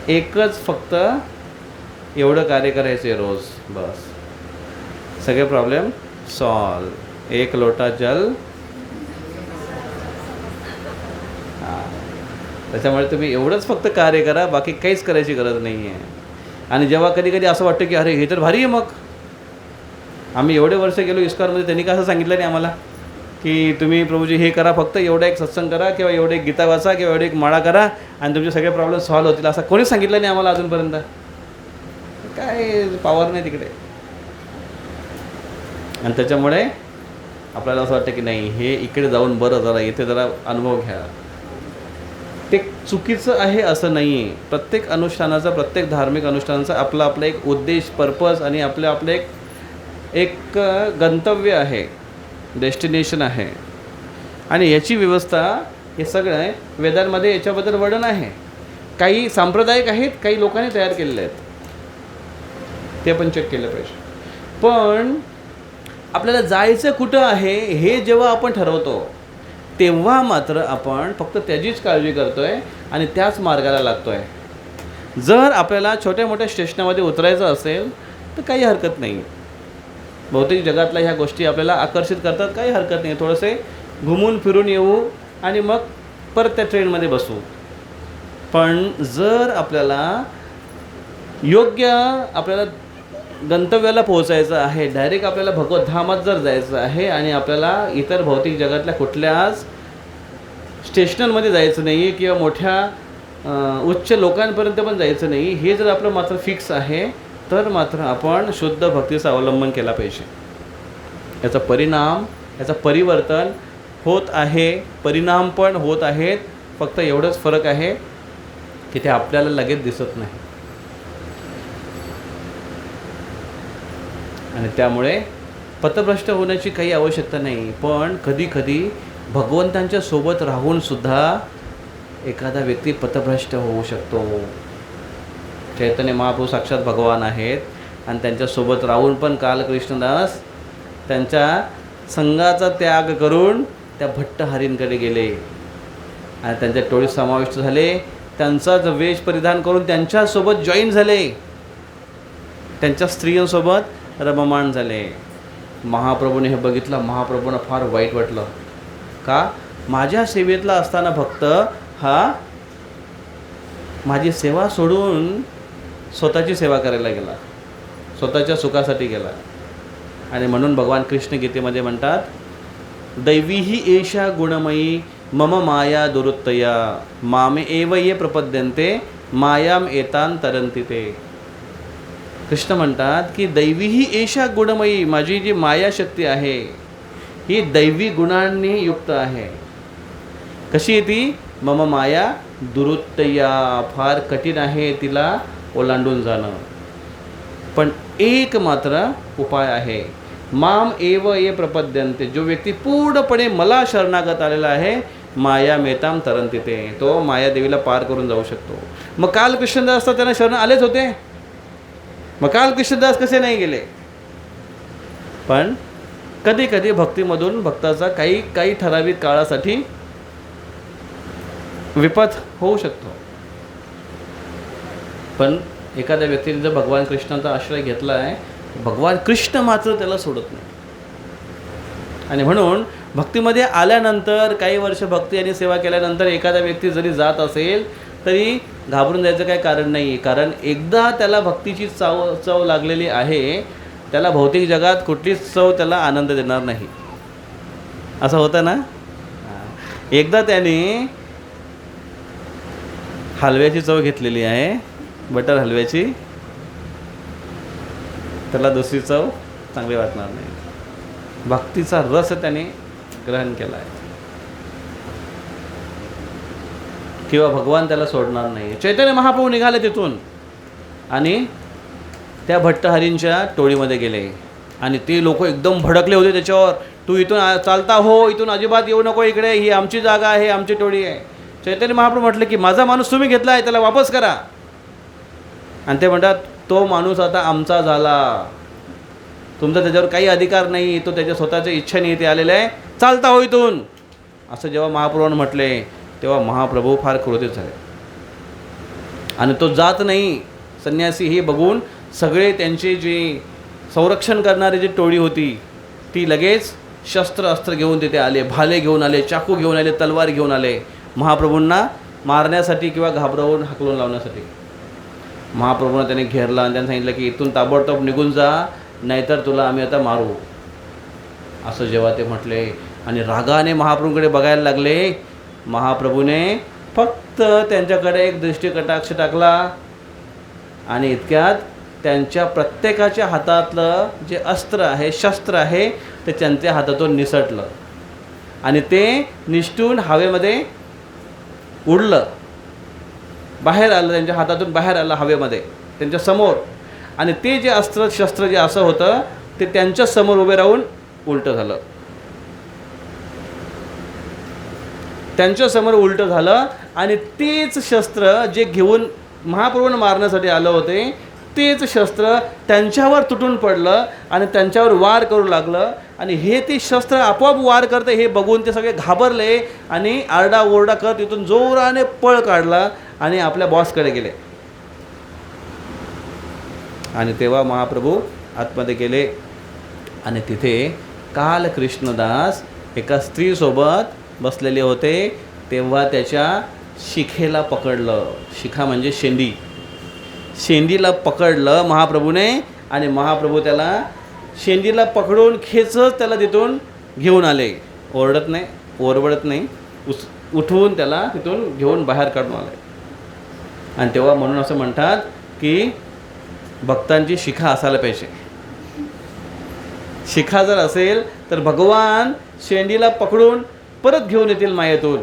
एकच फक्त एवढं कार्य करायचे रोज, बस सगळे प्रॉब्लेम सॉल्व. एक लोटा जल. त्याच्यामुळे तुम्ही एवढंच फक्त कार्य करा, बाकी काहीच करायची गरज नाही आहे. आणि जेव्हा कधी कधी असं वाटतं की अरे हे तर भारी आहे, मग आम्ही एवढे वर्ष गेलो इस्कॉनमध्ये, त्यांनी कसं सांगितलं नाही आम्हाला की तुम्ही प्रभूजी हे करा, फक्त एवढा एक सत्संग करा किंवा एवढे एक गीता वाचा किंवा एवढे एक माळा करा आणि तुमचे सगळे प्रॉब्लेम सॉल्व्ह होतील, असं कोणीच सांगितलं नाही आम्हाला अजूनपर्यंत. काय पॉवर नाही तिकडे. आणि त्याच्यामुळे आपल्याला असं वाटतं की नाही, हे इकडे जाऊन बरं, जरा इथे जरा अनुभव घ्या. ते चुकीचं आहे असं नाही आहे. प्रत्येक अनुष्ठानाचा, प्रत्येक धार्मिक अनुष्ठानाचा आपला आपला एक उद्देश, पर्पज आणि आपलं एक गंतव्य आहे, डेस्टिनेशन आहे. आणि याची व्यवस्था हे सगळं वेदांमध्ये याच्याबद्दल वर्णन आहे. काही सांप्रदायिक आहेत, काही लोकांनी तयार केलेले आहेत, ते पण चेक केलं पाहिजे. पण आपल्याला जायचं कुठं आहे हे जेव्हा आपण ठरवतो तेव्हा मात्र आपण फक्त त्याचीच काळजी करतो आहे आणि त्याच मार्गाला लागतो आहे. जर आपल्याला छोट्या मोठ्या स्टेशनामध्ये उतरायचं असेल तर काही हरकत नाही. बहुतेक जगातल्या ह्या गोष्टी आपल्याला आकर्षित करतात, काही हरकत नाही. थोडेसे घुमून फिरून येऊ आणि मग परत त्या ट्रेनमध्ये बसू. पण जर आपल्याला योग्य आपल्याला गंतव्याला पोहोचायचं आहे, डायरेक्ट आपल्याला भगवत धामात जर जायचं आहे आणि आपल्याला इतर भौतिक जगातल्या कुठल्याच स्टेशनमध्ये जायचं नाही आहे किंवा मोठ्या उच्च लोकांपर्यंत पण जायचं नाही, हे जर आपलं मात्र फिक्स आहे तर मात्र आपण शुद्ध भक्तीचं अवलंबन केला पाहिजे. याचा परिणाम, याचं परिवर्तन होत आहे, परिणाम पण होत आहेत. फक्त एवढंच फरक आहे की ते आपल्याला लगेच दिसत नाही. आणि त्यामुळे पथभ्रष्ट होण्याची काही आवश्यकता नाही. पण कधीकधी भगवंतांच्या सोबत राहूनसुद्धा एखादा व्यक्ती पथभ्रष्ट होऊ शकतो. चैतन्य महाप्रभू साक्षात भगवान आहेत आणि त्यांच्यासोबत राहून पण काल कृष्णदास त्यांच्या संघाचा त्याग करून त्या भट्टहरींकडे गेले आणि त्यांच्या टोळीत समाविष्ट झाले. त्यांचाच वेश परिधान करून त्यांच्यासोबत जॉईन झाले, त्यांच्या स्त्रियांसोबत रममाण झाले. महाप्रभूने हे बघितलं, महाप्रभूंना फार वाईट वाटलं. का? माझ्या सेवेतला असताना भक्त हा माझी सेवा सोडून स्वतःची सेवा करायला गेला, स्वतःच्या सुखासाठी गेला. आणि म्हणून भगवान कृष्ण गीतेमध्ये म्हणतात, दैवीही एषा गुणमयी मम माया दुरुत्तया मामे एव ये प्रपद्यन्ते मायाम एतान तरंती ते. कृष्ण म्हणतात की दैवीही एषा गुणमयी, माझी जी मायाशक्ती आहे ही दैवी गुणांनी युक्त आहे. कशी आहे ती? मम माया दुरुत्तया, फार कठीण आहे तिला ओलांडून जाणं. पण एक मात्र उपाय आहे, माम एव ये प्रपद्यन्ते, जो व्यक्ती पूर्णपणे मला शरणागत आलेला आहे, माया मेताम तरंती ते, तो मायादेवीला पार करून जाऊ शकतो. मग काल कृष्णदास तर त्यांना शरण आलेच होते, मग काल कृष्णदास कसे नाही गेले? पण कधी कधी भक्तीमधून भक्ताचा काही ठराविक काळासाठी विपथ होऊ शकतो. पण एखाद्या व्यक्तीने जर भगवान कृष्णाचा आश्रय घेतला आहे, भगवान कृष्ण मात्र त्याला सोडत नाही. आणि म्हणून भक्तीमध्ये आल्यानंतर काही वर्ष भक्ती आणि सेवा केल्यानंतर एखादा व्यक्ती जरी जात असेल तरी घाबरून जायचं काही कारण नाही. कारण एकदा त्याला भक्तीची चव लागलेली आहे, त्याला भौतिक जगात कुठलीच चव त्याला आनंद देणार नाही. असं होतं ना. एकदा त्याने हलव्याची चव घेतलेली आहे, बटर हलव्याची, त्याला दुसरी चव चांगली वाटणार नाही. भक्तीचा रस त्याने ग्रहण केला आहे किंवा भगवान त्याला सोडणार नाही. चैतन्य महाप्रभू निघाले तिथून आणि त्या भट्टहरींच्या टोळीमध्ये गेले आणि ते लोक एकदम भडकले होते त्याच्यावर. तू इथून चालता हो, इथून अजिबात येऊ नको इकडे, ही आमची जागा आहे, आमची टोळी आहे. चैतन्य महाप्रभू म्हटले की माझा माणूस तुम्ही घेतला आहे, त्याला वापस करा. आणि ते म्हणतात तो माणूस आता आमचा झाला, तुमचा त्याच्यावर काही अधिकार नाही, तो त्याच्या स्वतःच्या इच्छेने इथे आलेला आहे, चालता हो इथून. असं जेव्हा महाप्रभूंनी म्हटले तेव्हा महाप्रभू फार क्रोधित झाले आणि तो जात नाही संन्यासी हे बघून सगळे त्यांचे जे संरक्षण करणारी जी टोळी होती ती लगेच शस्त्र अस्त्र घेऊन तिथे आले, भाले घेऊन आले, चाकू घेऊन आले, तलवार घेऊन आले महाप्रभूंना मारण्यासाठी किंवा घाबरवून हाकलून लावण्यासाठी. महाप्रभूंना त्याने घेरला आणि त्यांनी सांगितलं की इथून ताबडतोब निघून जा, नाहीतर तुला आम्ही आता मारू. असं जेव्हा ते म्हटले आणि रागाने महाप्रभूंकडे बघायला लागले, महाप्रभूने फक्त त्यांच्याकडे एक दृष्टिकटाक्ष टाकला आणि इतक्यात त्यांच्या प्रत्येकाच्या हातातलं जे अस्त्र आहे, शस्त्र आहे, ते त्यांच्या हातातून निसटलं आणि ते निसटून हवेमध्ये उडलं, बाहेर आलं, त्यांच्या हातातून बाहेर आलं हवेमध्ये त्यांच्या समोर. आणि ते जे अस्त्र शस्त्र जे असं होतं ते त्यांच्या समोर उभे राहून उलटं झालं, त्यांच्यासमोर उलटं झालं. आणि तेच शस्त्र जे घेऊन महाप्रभूंना मारण्यासाठी आलं होते तेच शस्त्र त्यांच्यावर तुटून पडलं आणि त्यांच्यावर वार करू लागलं. आणि हे ते शस्त्र आपोआप वार करते हे बघून ते सगळे घाबरले आणि आरडाओरडा करत तिथून जोराने पळ काढला आणि आपल्या बॉसकडे गेले. आणि तेव्हा महाप्रभू आतमध्ये गेले आणि तिथे काल कृष्णदास एका स्त्रीसोबत बसलेले होते. तेव्हा त्याच्या शिखेला पकडलं, शिखा म्हणजे शेंडी, शेंडीला पकडलं महाप्रभूने आणि महाप्रभू त्याला शेंडीला पकडून खेचत त्याला तिथून घेऊन आले. ओरडत नाही, ओरबडत नाही, उठवून त्याला तिथून घेऊन बाहेर काढून आले. आणि तेव्हा म्हणून असं म्हणतात की भक्तांची शिखा असायला पाहिजे. शिखा जर असेल तर भगवान शेंडीला पकडून परत घेऊन येतील मायेतून.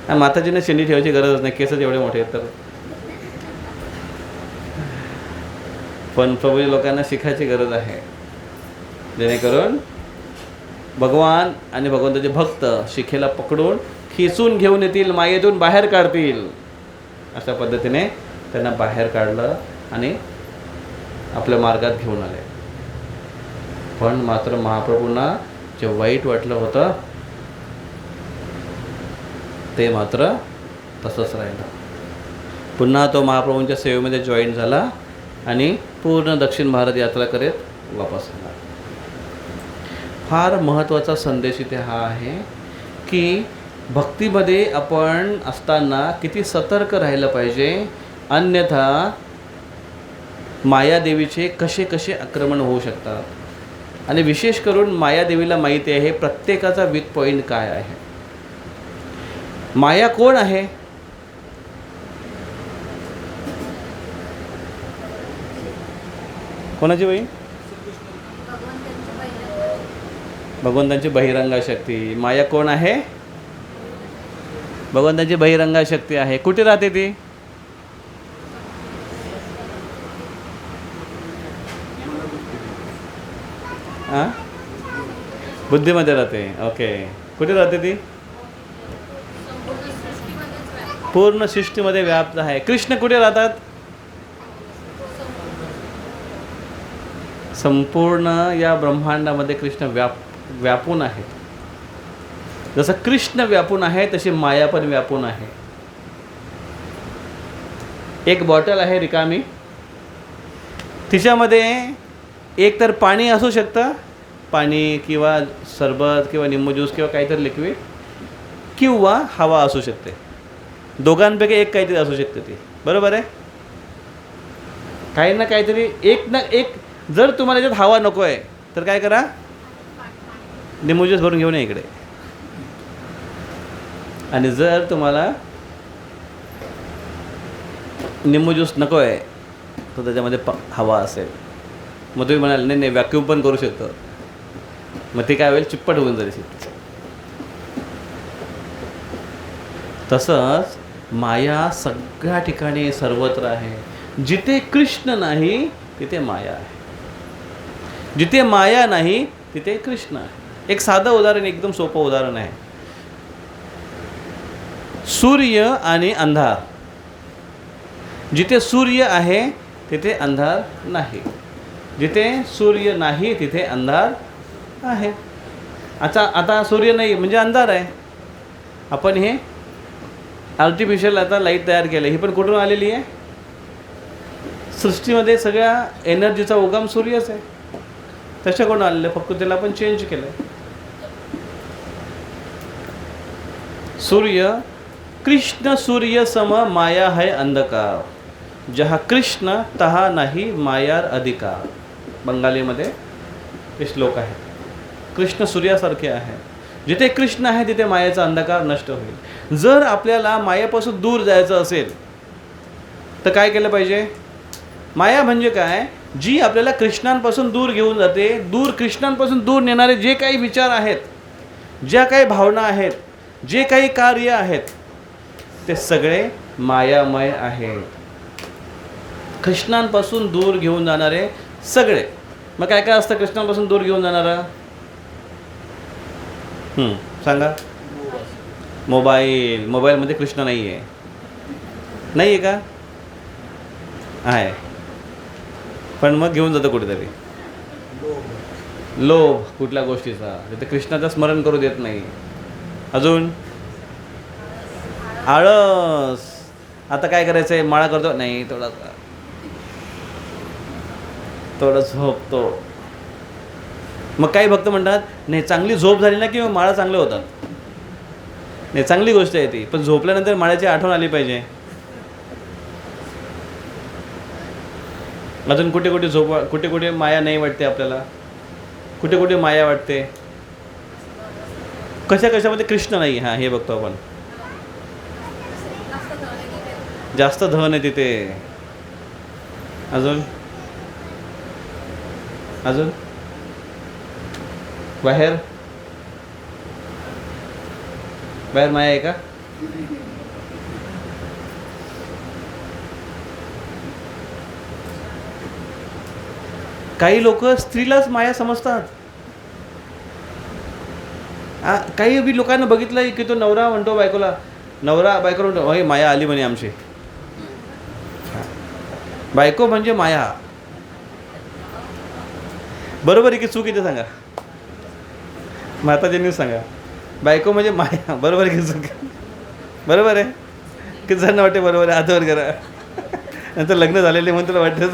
आणि माताजीने शेंडी ठेवायची गरज नाही, केसच एवढे मोठे आहेत तर. पण प्रभू लोकांना शिखायची गरज आहे जेणेकरून भगवान आणि भगवंताचे भक्त शिखेला पकडून खेचून घेऊन येतील, मायेतून बाहेर काढतील. अशा पद्धतीने त्यांना बाहेर काढलं आणि आपल्या मार्गात घेऊन आले. पण मात्र महाप्रभूंना जे वाईट वाटलं होतं ते मात्र तसंच राहिलं. पुन्हा तो महाप्रभूंच्या सेवेमध्ये जॉईन झाला आणि पूर्ण दक्षिण भारत यात्रा करत वापस आला. फार महत्त्वाचा संदेश इथे हा आहे की भक्तीमध्ये आपण असताना किती सतर्क राहिलं पाहिजे, अन्यथा मायादेवीचे कसे कसे आक्रमण होऊ शकतात. आणि विशेष करून मायादेवीला माहिती आहे प्रत्येकाचा वीक पॉईंट काय आहे. माया कोण आहे? कोणाची बहीण? भगवंतांची बहिरंगा शक्ती. माया कोण आहे? भगवंतांची बहिरंगा शक्ती आहे. कुठे राहते ती? हां, बुद्धीमध्ये राहते. ओके, कुठे राहते ती? पूर्ण सृष्टीमध्ये व्याप्त आहे. कृष्ण कुठे राहतात? संपूर्ण या ब्रह्मांडामध्ये कृष्ण व्यापून आहेत. जसं कृष्ण व्यापून आहे तशी माया पण व्यापून आहे. एक बॉटल आहे रिकामी, तिच्यामध्ये एक तर पाणी असू शकतं, पाणी किंवा सरबत किंवा निंबू ज्यूस किंवा काहीतरी लिक्विड, किंवा हवा असू शकते. दोघांपैकी एक काहीतरी असू शकते ती, बरोबर आहे. काही ना काहीतरी एक ना एक. जर तुम्हाला याच्यात हवा नको आहे तर काय करा, निंबू ज्यूस भरून घेऊन या इकडे. आणि जर तुम्हाला निंबू ज्यूस नको आहे तर त्याच्यामध्ये हवा असेल मग तुम्ही म्हणाल नाही नाही व्हॅक्यूम पण करू शकतो, मग ते काय होईल, चिप्पट होऊन जाईल. तसंच माया सगळ्या ठिकाणी सर्वत्र आहे. जिथे कृष्ण नाही तिथे माया आहे, जिथे माया नाही तिथे कृष्ण आहे. एक साधं उदाहरण, एकदम सोपं उदाहरण आहे. सूर्य आणि अंधार. जिथे सूर्य आहे तिथे अंधार नाही, जिथे सूर्य नाही तिथे अंधार आहे. आता सूर्य नाही म्हणजे अंधार आहे. आपण हे आर्टिफिशियल आता लाईट तयार केलं, ही पण कुठून आलेली आहे? सृष्टीमध्ये सगळ्या एनर्जीचा उगम सूर्यच आहे, त्याच्याकडून आलेलं, फक्त त्याला आपण चेंज केलं. सूर्य, कृष्ण सूर्य सम माया है अंधकार, जहा कृष्ण तहा नाही मायार अधिकार. बंगालीमध्ये हे श्लोक आहे. कृष्ण सूर्यासारखे आहे, जिथे कृष्ण आहे तिथे मायेचा अंधकार नष्ट होईल. जर आपल्याला मायेपासून दूर जायचं असेल तर काय केलं पाहिजे? माया म्हणजे काय? जी आपल्याला कृष्णांपासून दूर घेऊन जाते. कृष्णांपासून दूर नेणारे जे काही विचार आहेत, ज्या काही भावना आहेत, जे काही कार्य आहेत, ते सगळे मायामय आहेत. कृष्णांपासून दूर घेऊन जाणारे सगळे. मग काय काय असतं कृष्णांपासून दूर घेऊन जाणारं? सांगा. मोबाईलमध्ये कृष्ण नाही आहे. नाही आहे का? आहे, पण मग घेऊन जातं कुठेतरी. लोभ कुठल्या गोष्टीचा, तिथे कृष्णाचं स्मरण करू देत नाही. अजून आळस. आता काय करायचं आहे? माळा करतो नाही, थोडं झोपतो. मग काही भक्त म्हणतात नाही, चांगली झोप झाली ना की मग माळा चांगल्या होतात. नाही, चांगली गोष्ट आहे ती, पण झोपल्यानंतर माळ्याची आठवण आली पाहिजे. अजून कुठे कुठे माया नाही वाटते आपल्याला, कुठे कुठे माया वाटते. कशामध्ये कृष्ण नाही. हां, हे बघतो आपण. जास्त धन आहे तिथे. अजून बाहेर माया आहे का? काही लोक स्त्रीलाच माया समजतात. काही बी लोकांना बघितलं की तो नवरा म्हणतो बायकोला, बायको म्हणतो होय माया आली म्हणे आमची. बायको म्हणजे माया. बरोबर आहे की चूक? इथे सांगा, माताजींनी सांगा. बायको म्हणजे माया, बरोबर आहे की चूक? बरोबर आहे. किती जण वाटते बरोबर आहे? हातावर करा. नंतर लग्न झालेले म्हणून तुला वाटतं.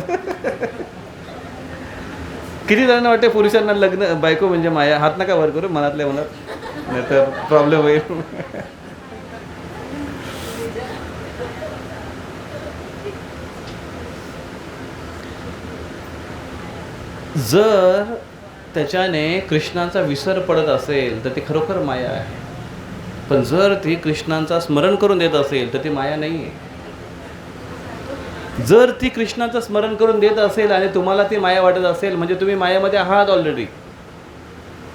किती जणांना वाटते पुरुषांना बायको म्हणजे माया? हात नका वर करू, मनातल्या मनात, नाही तर प्रॉब्लेम होईल. जर त्याच्याने कृष्णांचा विसर पडत असेल तर ती खरोखर माया आहे. पण जर ती कृष्णांचा स्मरण करून देत असेल तर ती माया नाही आहे. जर ती कृष्णाचं स्मरण करून देत असेल आणि तुम्हाला ती माया वाटत असेल म्हणजे तुम्ही मायामध्ये आहात ऑलरेडी.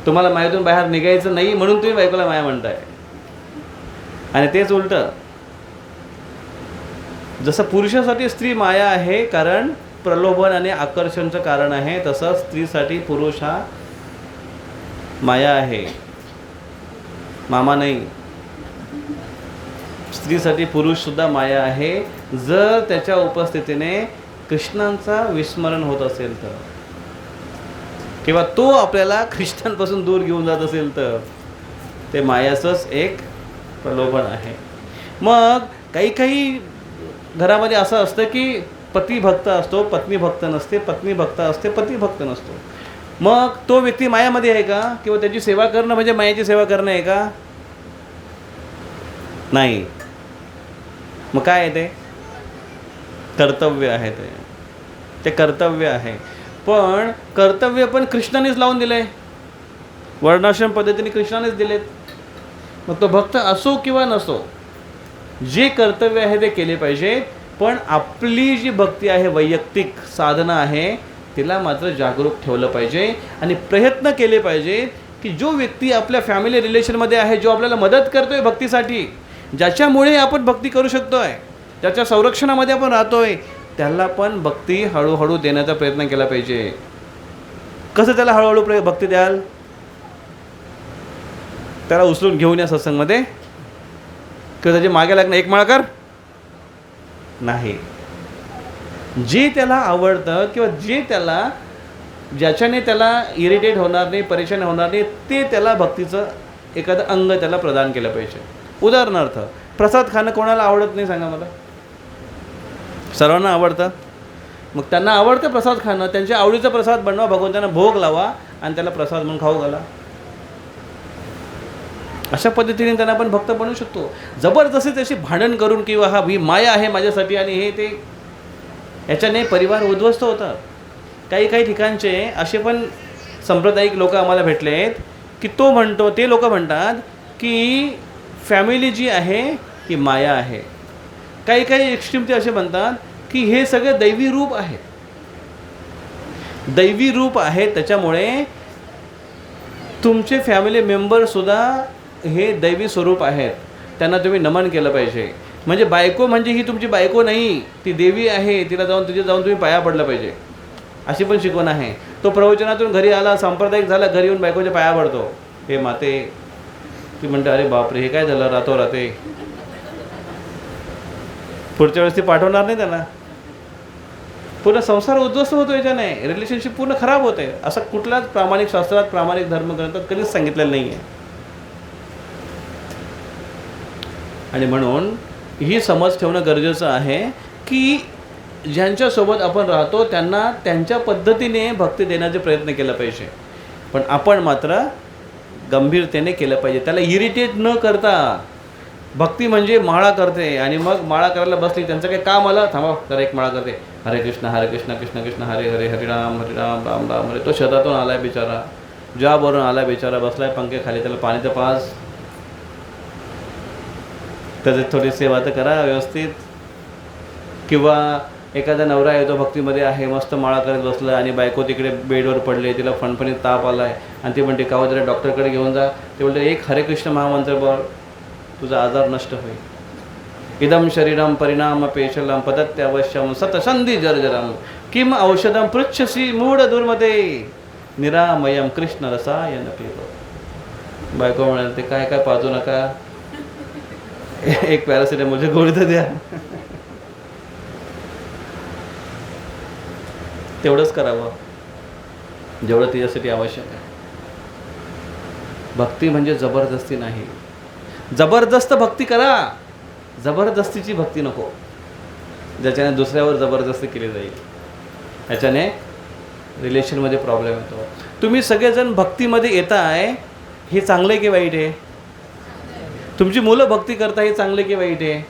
तुम्हाला मायेतून बाहेर निघायचं नाही म्हणून तुम्ही बायकोला माया म्हणताय. आणि तेच उलटं, जसं पुरुषासाठी स्त्री माया आहे कारण प्रलोभन आणि आकर्षणचं कारण आहे, तसंच स्त्रीसाठी पुरुष हा माया आहे, मामा नाही. स्त्रीसाठी पुरुषसुद्धा माया आहे जर त्याच्या उपस्थितीने कृष्णांचा विस्मरण होत असेल तर, किंवा तो आपल्याला कृष्णांपासून दूर घेऊन जात असेल तर ते मायाचंच एक प्रलोभन आहे. मग काही घरामध्ये असं असतं की पती भक्त असतो, पत्नी भक्त नसते, पत्नी भक्त असते, पती भक्त नसतो. मग तो व्यक्ती मायामध्ये आहे का? किंवा त्याची सेवा करणं म्हणजे मायाची सेवा करणं आहे का? नाही. मग काय आहे ते? कर्तव्य आहे. ते कर्तव्य आहे. पण कर्तव्य पण कृष्णानेच लावून दिलं आहे, वर्णाश्रम पद्धतीने कृष्णानेच दिलेत. मग तो भक्त असो किंवा नसो, जे कर्तव्य आहे ते केले पाहिजे. पण आपली जी भक्ती आहे, वैयक्तिक साधना आहे, तिला मात्र जागरूक ठेवलं पाहिजे आणि प्रयत्न केले पाहिजे की जो व्यक्ती आपल्या फॅमिली रिलेशनमध्ये आहे, जो आपल्याला मदत करतोय भक्तीसाठी, ज्याच्यामुळे आपण भक्ती करू शकतोय, ज्याच्या संरक्षणामध्ये आपण राहतोय, त्याला पण भक्ती हळूहळू देण्याचा प्रयत्न केला पाहिजे. कसं त्याला हळूहळू भक्ती द्याल? त्याला उचलून घेऊन या सत्संगमध्ये किंवा त्याच्या मागे लागणं एक माळा कर नाही. जे त्याला आवडतं किंवा जे त्याला ज्याच्याने त्याला इरिटेट होणार नाही, परेशान होणार नाही, ते त्याला भक्तीचं एखादं अंग त्याला प्रदान केलं पाहिजे. उदाहरणार्थ प्रसाद खाणं कोणाला आवडत नाही सांगा मला? सर्वांना आवडतं. मग त्यांना आवडतं प्रसाद खाणं, त्यांच्या आवडीचा प्रसाद बनवा, भगवंतांना भोग लावा आणि त्याला प्रसाद म्हणून खाऊ घाला. अशा पद्धतीने त्यांना आपण भक्त बनवू शकतो. जबरदस्ती त्याशी भांडण करून किंवा हा ही माया आहे माझ्यासाठी आणि हे ते, याच्याने परिवार उद्ध्वस्त होतात. काही ठिकाणचे असे पण सांप्रदायिक लोक आम्हाला भेटले आहेत की ते लोक म्हणतात की फॅमिली जी आहे ही माया आहे. काही एक्स्ट्रीम ते असे म्हणतात की हे सगळे दैवी रूप आहेत. दैवी रूप आहेत, त्याच्यामुळे तुमचे फॅमिली मेंबरसुद्धा हे दैवी स्वरूप आहेत, त्यांना तुम्ही नमन केलं पाहिजे. म्हणजे बायको म्हणजे ही तुमची बायको नाही, ती देवी आहे, तिला जाऊन तुम्ही पाया पडलं पाहिजे, अशी पण शिकवण आहे. तो प्रवचनातून घरी आला, सांप्रदायिक झाला, घरी येऊन बायकोच्या पाया पडतो, हे माते. ती म्हणते अरे बापरे हे काय झालं, रातो राते. पुढच्या वेळेस ती पाठवणार नाही त्यांना. पूर्ण संसार उद्ध्वस्त होतो याच्याने, रिलेशनशिप पूर्ण खराब होते. असं कुठल्याच प्रामाणिक शास्त्रात, प्रामाणिक धर्मग्रंथात कधीच सांगितलेलं नाही आहे. आणि म्हणून ही समज ठेवणं गरजेचं आहे की ज्यांच्यासोबत आपण राहतो त्यांना त्यांच्या पद्धतीने भक्ती देण्याचे प्रयत्न केला पाहिजे, पण आपण मात्र गंभीरतेने केलं पाहिजे, त्याला इरिटेट न करता. भक्ती म्हणजे माळा करते आणि मग माळा करायला बसली, त्यांचं काही काम आलं, थांबा तर एक माळा करते, हरे कृष्ण कृष्ण कृष्ण हरे हरे, हरे राम राम राम हरे. तो शेतातून आलाय बिचारा, जॉबवरून आलाय बिचारा, बसलाय पंखे खाली, त्याला पाणी तर पाज, त्याची थोडी सेवा तर करा व्यवस्थित. किंवा एखादा नवरा येतो भक्तीमध्ये आहे, मस्त माळा करत बसला आणि बायको तिकडे बेडवर पडले, तिला फणफणीत ताप आला आहे आणि ती म्हणते काव जरा डॉक्टरकडे घेऊन जा. ते बोलते एक हरे कृष्ण महामंत्र बोल, तुझा आजार नष्ट होईल. इदम शरीरम परिणाम पेशलम पदत्यावश्यम सतसंधी जर्जरम किम औषधम पृच्छसी मूढ दुर्मते निरामयम कृष्ण रसायन पितो. बायको म्हणाल ते काय काय पाजू नका, एक पॅरासिटामॉलची गोळी तर द्या. तेवढंच करावं जेवढं तिच्यासाठी आवश्यक आहे. भक्ती म्हणजे जबरदस्ती नाही. जबरदस्त भक्ती करा, जबरदस्तीची भक्ती नको, ज्याच्याने दुसऱ्यावर जबरदस्ती केली जाईल. याच्याने रिलेशनमध्ये प्रॉब्लेम येतो. तुम्ही सगळेजण भक्तीमध्ये येताय, हे चांगलं आहे की वाईट आहे? तुमची मुलं भक्ती करताय, हे चांगलं की वाईट आहे?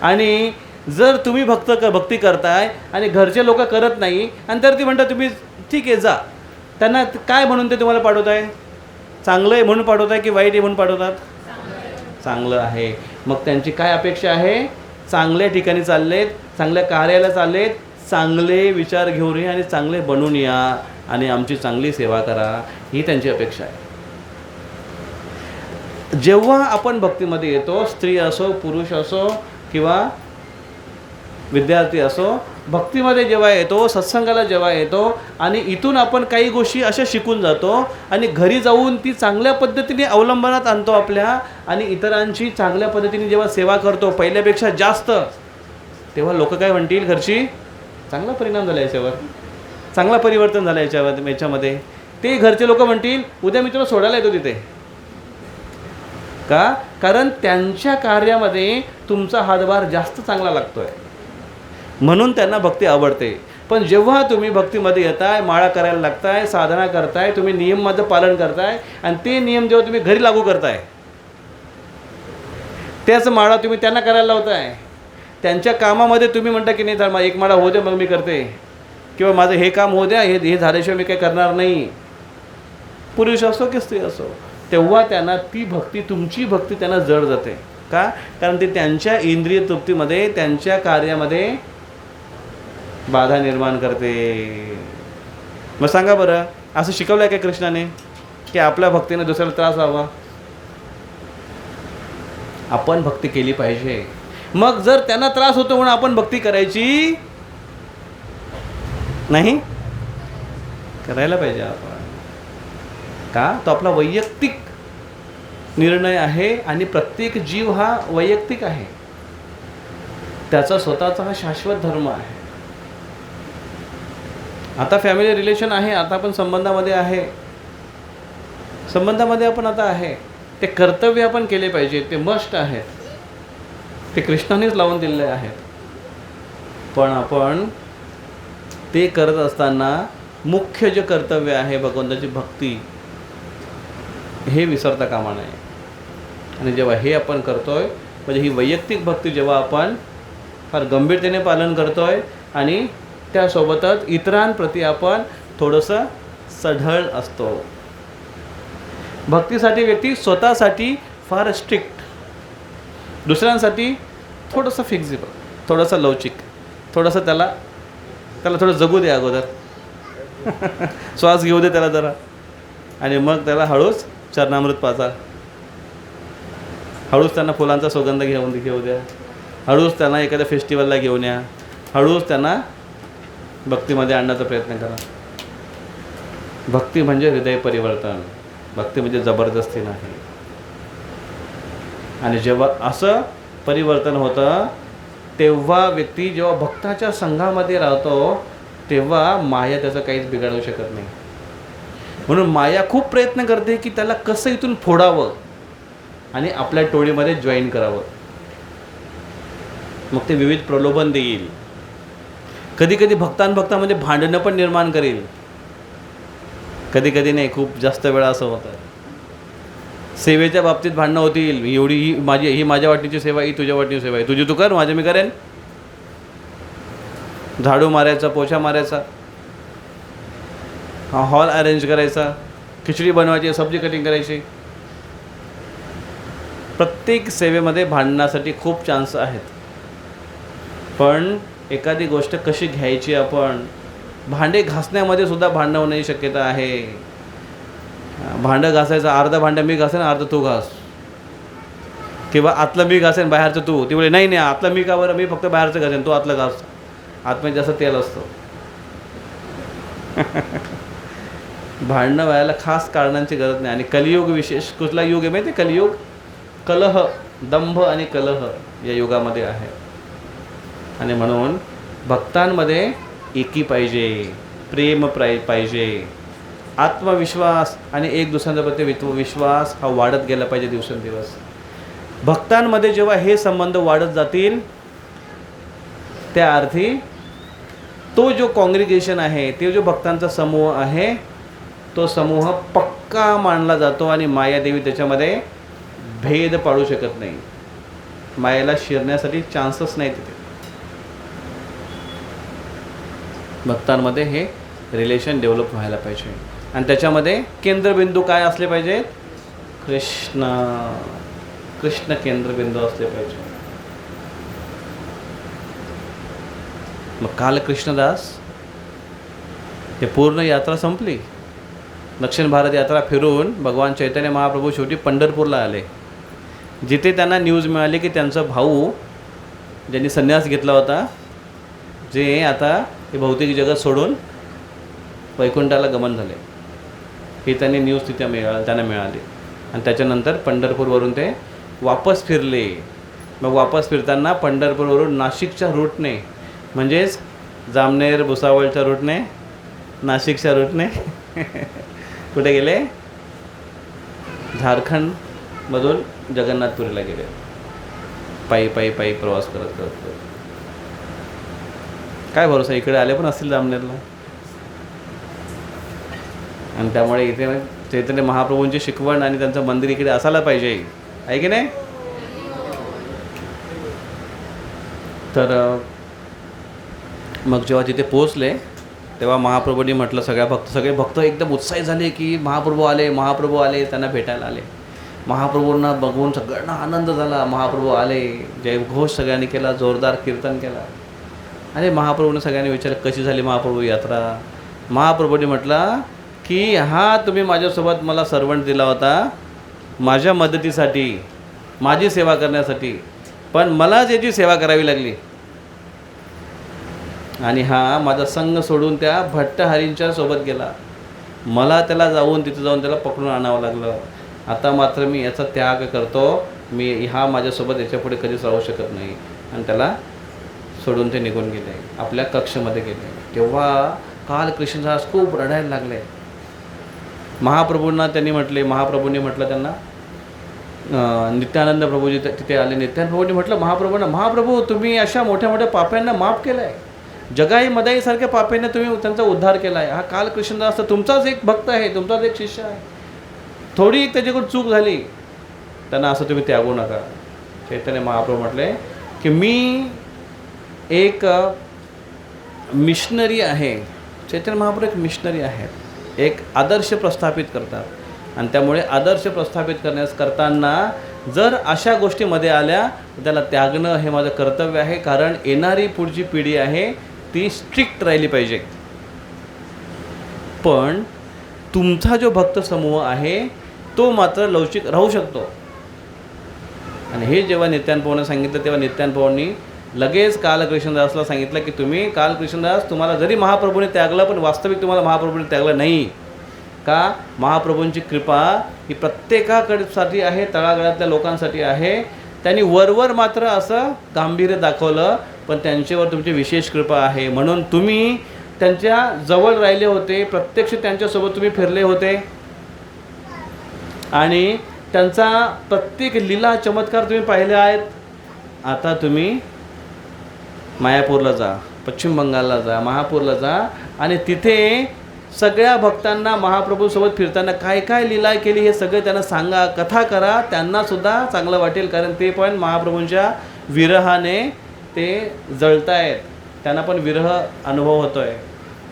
आणि जर तुम्ही भक्ती करताय आणि घरचे लोक करत नाही आणि तर ती म्हणतात तुम्ही ठीक आहे जा, त्यांना काय म्हणून ते तुम्हाला पाठवताय? चांगलं आहे म्हणून पाठवताय की वाईट आहे म्हणून पाठवतात? चांगलं आहे. मग त्यांची काय अपेक्षा आहे? चांगल्या ठिकाणी चाललेत, चांगल्या कार्याला चाललेत, चांगले विचार घेऊन या आणि चांगले बनून या आणि आमची चांगली सेवा करा, ही त्यांची अपेक्षा आहे. जेव्हा आपण भक्तीमध्ये येतो, स्त्री असो, पुरुष असो किंवा विद्यार्थी असो, भक्तीमध्ये जेव्हा येतो, सत्संगाला जेव्हा येतो आणि इथून आपण काही गोष्टी अशा शिकून जातो आणि घरी जाऊन ती चांगल्या पद्धतीने अवलंबनात आणतो आपल्या आणि इतरांची चांगल्या पद्धतीने जेव्हा सेवा करतो पहिल्यापेक्षा जास्त, तेव्हा लोक काय म्हणतील? घरची चांगला परिणाम झाला याच्यावर, चांगला परिवर्तन झालं याच्यामध्ये. ते घरचे लोक म्हणतील उद्या मी तुला सोडायला येतो तिथे. का? कारण त्यांच्या कार्यामध्ये तुमचा हातभार जास्त चांगला लागतोय, म्हणून त्यांना भक्ती आवडते. पण जेव्हा तुम्ही भक्तीमध्ये येताय, माळा करायला लागताय, साधना करताय, तुम्ही नियमाचं पालन करताय आणि ते नियम जेव्हा तुम्ही घरी लागू करताय, त्याच माळा तुम्ही त्यांना करायला लावताय. त्यांच्या कामामध्ये तुम्ही म्हणता की नाही तर एक माळा होऊ दे मग मी करते, किंवा माझं हे काम होऊ द्या, हे झाल्याशिवाय मी काही करणार नाही. पुरुष असो की स्त्री असो, तेव्हा त्यांना ती भक्ती, तुमची भक्ती त्यांना जड जाते. का? कारण ते त्यांच्या इंद्रिय तृप्तीमध्ये, त्यांच्या कार्यामध्ये बाधा निर्माण करते. मग सांगा बरं, असं शिकवलं आहे का कृष्णाने की आपल्या भक्तीने दुसऱ्याला त्रास व्हावा? आपण भक्ती केली पाहिजे. मग जर त्यांना त्रास होतो म्हणून आपण भक्ती करायची नाही? करायला पाहिजे आपण. का? तो आपला वैयक्तिक निर्णय आहे आणि प्रत्येक जीव हा वैयक्तिक आहे. त्याचा स्वतःचा हा शाश्वत धर्म आहे. आता फॅमिली रिलेशन आहे, आता आपण संबंधामध्ये आहे, संबंधामध्ये आपण आता आहे. ते कर्तव्य आपण केले पाहिजे, ते मस्ट आहेत, ते कृष्णानेच लावून दिलेले आहेत. पण आपण ते करत असताना मुख्य जे कर्तव्य आहे भगवंताची भक्ती, हे विसरता कामा नये. आणि जेव्हा हे आपण करतोय, म्हणजे ही वैयक्तिक भक्ती जेव्हा आपण फार गंभीरतेने पालन करतोय आणि त्यासोबतच इतरांप्रती आपण थोडंसं सढळ असतो. भक्तीसाठी व्यक्ती स्वतःसाठी फार स्ट्रिक्ट, दुसऱ्यांसाठी थोडंसं फिक्झिबल, थोडंसं लवचिक, थोडंसं त्याला थोडं जगू दे अगोदर, श्वास घेऊ दे त्याला जरा, आणि मग त्याला हळूच चरणामृत पाजा, हळूच त्यांना फुलांचा सुगंध घेऊ द्या, हळूच त्यांना एखाद्या फेस्टिवलला घेऊन या, हळूच त्यांना भक्तीमध्ये आणण्याचा प्रयत्न करा. भक्ती म्हणजे हृदय परिवर्तन, भक्ती म्हणजे जबरदस्ती नाही. आणि जेव्हा असं परिवर्तन होतं तेव्हा व्यक्ती जेव्हा भक्ताच्या संघामध्ये राहतो तेव्हा माया त्याचं काहीच बिघडवू शकत नाही. म्हणून माया खूप प्रयत्न करते की त्याला कसं इथून फोडावं आणि आपल्या टोळीमध्ये जॉईन करावं. मग ते विविध प्रलोभन देईल, कधी कधी भक्तांमध्ये भांडणं पण निर्माण करेल. कधी कधी नाही, खूप जास्त वेळा असं होतं. सेवेच्या बाबतीत भांडणं होतील, ही माझ्या वाटणीची सेवा, ही तुझ्या वाटणीची सेवा आहे, तुझी तू कर, माझी मी करेन. झाडू मारायचा, पोछा मारायचा, हॉल अरेंज करायचा, खिचडी बनवायची, सब्जी कटिंग करायची. प्रत्येक सेवेमध्ये भांडणासाठी खूप चान्स आहेत. पण एखादी गोष्ट कशी घ्यायची, आपण भांडे घासण्यामध्ये सुद्धा भांडणं होण्याची शक्यता आहे. भांडं घासायचं, अर्धं भांडं मी घासेन, अर्धं तू घास, किंवा आतलं मी घासेन, बाहेरचं तू. ती बोले नाही, आतलं मी का बरं, मी फक्त बाहेरचं घासेन, तू आतलं घास. आतमध्ये जास्त तेल असतं. भांडणं व्हायला खास कारणांची गरज नाही. आणि कलियुग विशेष कुठला युग आहे माहिती आहे? कलियुग कलह, दंभ आणि कलह या युगामध्ये आहे. आणि म्हणून भक्तांमध्ये एकी पाहिजे, प्रेम पाहिजे, आत्मविश्वास आणि एक दुसऱ्यांप्रती विश्वास हा वाढत गेला पाहिजे दिवसेंदिवस. भक्तांमध्ये जेव्हा हे संबंध वाढत जातील त्या अर्थी तो जो कॉंग्रिगेशन आहे, ते जो भक्तांचा समूह आहे, तो समूह पक्का मानला जातो आणि मायादेवी त्याच्यामध्ये भेद पाडू शकत नाही. मायेला शिरण्यासाठी चान्सच नाही तिथे. भक्तांमध्ये हे रिलेशन डेव्हलप व्हायला पाहिजे. आणि त्याच्यामध्ये केंद्रबिंदू काय असले पाहिजे? कृष्ण केंद्रबिंदू असले पाहिजे. मग काल कृष्णदास ते पूर्ण यात्रा संपली. दक्षिण भारत यात्रा फिरून भगवान चैतन्य महाप्रभू शेवटी पंढरपूरला आले, जिथे त्यांना न्यूज मिळाली की त्यांचा भाऊ ज्यांनी संन्यास घेतला होता, जे आता हे भौतिक जगत सोडून वैकुंठाला गमन झाले, ही त्यांनी न्यूज तिथे त्यांना मिळाली. आणि त्याच्यानंतर पंढरपूरवरून ते वापस फिरले. मग वापस फिरताना पंढरपूरवरून नाशिकच्या रूटने, म्हणजेच जामनेर भुसावळच्या रूटने, नाशिकच्या रूटने कुठे गेले? झारखंडमधून जगन्नाथपुरीला गेले, पायी प्रवास करत. काय भरोसा, इकडे आले पण असतील जामनेरला. आणि त्यामुळे इथे चैतन्य महाप्रभूंची शिकवण आणि त्यांचं मंदिर इकडे असायला पाहिजे, आहे की नाही? तर मग जेव्हा तिथे पोहोचले तेव्हा महाप्रभूंनी म्हटलं, सगळे भक्त एकदम उत्साही झाले की महाप्रभू आले, त्यांना भेटायला आले. महाप्रभूंना बघून सगळ्यांना आनंद झाला. महाप्रभू आले, जयघोष सगळ्यांनी केला, जोरदार कीर्तन केला. अरे महाप्रभूने सगळ्यांनी विचारलं कशी झाली महाप्रभू यात्रा. महाप्रभूने म्हटलं की हा तुम्ही माझ्यासोबत मला सर्वंट दिला होता माझ्या मदतीसाठी, माझी सेवा करण्यासाठी, पण मलाच याची सेवा करावी लागली आणि हा माझा संघ सोडून त्या भट्टहरींच्या सोबत गेला. मला त्याला तिथं जाऊन त्याला पकडून आणावं लागलं. आता मात्र मी याचा त्याग करतो, मी हा माझ्यासोबत याच्यापुढे कधीच राहू शकत नाही. आणि त्याला सोडून ते निघून गेले, आपल्या कक्षमध्ये गेले. तेव्हा काल कृष्णदास खूप रडायला लागले. महाप्रभूंना त्यांनी म्हटले, महाप्रभूंनी म्हटलं त्यांना, नित्यानंद प्रभूजी तिथे आले. नित्यानंद प्रभूंनी म्हटलं महाप्रभूंना, महाप्रभू तुम्ही अशा मोठ्या मोठ्या पाप्यांना माफ केलं आहे, जगाई मदाईसारख्या पाप्यांना तुम्ही त्यांचा उद्धार केला आहे. हा काल कृष्णदास तर तुमचाच एक भक्त आहे, तुमचाच एक शिष्य आहे, थोडी एक त्याच्याकडून चूक झाली, त्यांना असं तुम्ही त्यागू नका. चैतन्य महाप्रभू म्हटले की मी एक मिशनरी आहे. चैतन्य महाप्रभू एक मिशनरी आहेत, एक आदर्श प्रस्थापित करतात आणि त्यामुळे आदर्श प्रस्थापित करताना जर अशा गोष्टीमध्ये आल्या तर त्याला त्यागणं हे माझं कर्तव्य आहे. कारण येणारी पुढची पिढी आहे ती स्ट्रिक्ट राहिली पाहिजे. पण तुमचा जो भक्त समूह आहे तो मात्र लवचिक राहू शकतो. आणि हे जेव्हा नित्यानंद सांगितलं तेव्हा नित्यानंद लगेच काल कृष्णदासला सांगितलं की तुम्ही काल कृष्णदास तुम्हाला जरी महाप्रभूने त्यागलं पण वास्तविक तुम्हाला महाप्रभूने त्यागलं नाही का. महाप्रभूंची कृपा ही प्रत्येकाकडसाठी आहे, तळागाळातल्या लोकांसाठी आहे. त्यांनी वरवर मात्र असं गांभीर्य दाखवलं पण त्यांच्यावर तुमची विशेष कृपा आहे. म्हणून तुम्ही त्यांच्या जवळ राहिले होते, प्रत्यक्ष त्यांच्यासोबत तुम्ही फिरले होते आणि त्यांचा प्रत्येक लीला चमत्कार तुम्ही पाहिले आहेत. आता तुम्ही मायापूरला जा, पश्चिम बंगालला जा, महापूरला जा आणि तिथे सगळ्या भक्तांना महाप्रभूसोबत फिरताना काय काय लीला केली हे सगळं त्यांना सांगा, कथा करा. त्यांनासुद्धा चांगलं वाटेल कारण ते पण महाप्रभूंच्या विरहाने ते जळतायत, त्यांना पण विरह अनुभव होतो आहे.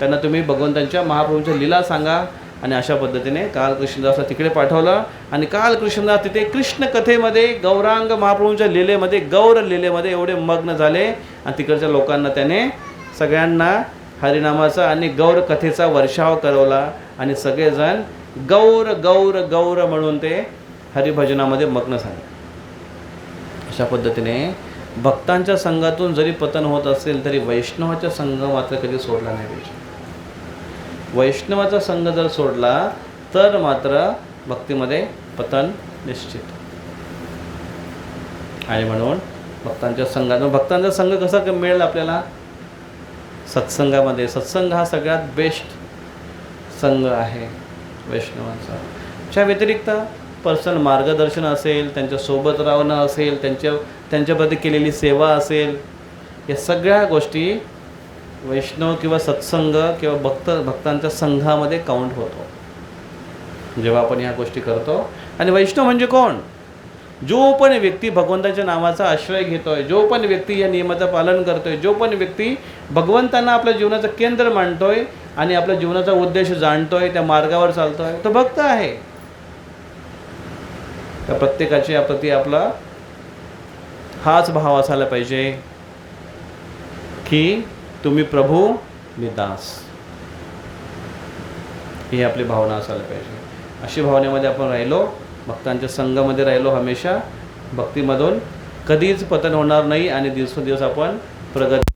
त्यांना तुम्ही भगवंतांच्या महाप्रभूंच्या लीला सांगा. आणि अशा पद्धतीने काल कृष्णदासला तिकडे पाठवलं आणि काल कृष्णदास तिथे कृष्ण कथेमध्ये गौरांग महाप्रभूंच्या लीलेमध्ये गौर लीलेमध्ये एवढे मग्न झाले आणि तिकडच्या लोकांना त्याने सगळ्यांना हरिनामाचा आणि गौर कथेचा वर्षाव करवला आणि सगळेजण गौर गौर गौर म्हणून ते हरिभजनामध्ये मग्न झाले. अशा पद्धतीने भक्तांच्या संघातून जरी पतन होत असेल तरी वैष्णवाचा संघ मात्र कधी सोडला नाही पाहिजे. वैष्णवाचा संघ जर सोडला तर मात्र भक्तीमध्ये पतन निश्चित. आणि म्हणून भक्तांच्या भक्तांचा संघ कसा मिळेल आपल्याला सत्संगामध्ये. सत्संग हा सगळ्यात बेस्ट संघ आहे वैष्णवांचा. च्या व्यतिरिक्त पर्सनल मार्गदर्शन असेल, त्यांच्यासोबत राहणं असेल, त्यांच्याप्रती केलेली सेवा असेल, या सगळ्या गोष्टी वैष्णव किंवा सत्संग किंवा भक्तांच्या संघामध्ये काउंट होतो जेव्हा आपण ह्या गोष्टी करतो. आणि वैष्णव म्हणजे कोण? जो पण व्यक्ती भगवंताच्या नावाचा आश्रय घेतोय, जो पण व्यक्ती या नियमाचं पालन करतोय, जो पण व्यक्ती भगवंतांना आपल्या जीवनाचं केंद्र मानतोय आणि आपल्या जीवनाचा उद्देश जाणतोय, त्या मार्गावर चालतोय, तो भक्त आहे. त्या प्रत्येकाच्या प्रती आपला हाच भाव असायला पाहिजे की तुम्ही प्रभू मी दास, ही आपली भावना असायला पाहिजे. अशी भावनेमध्ये आपण राहिलो, भक्तांच्या संघामध्ये राहिलो, हमेशा भक्तीमधून कधीच पतन होणार नाही आणि दिवसेंदिवस आपण प्रगती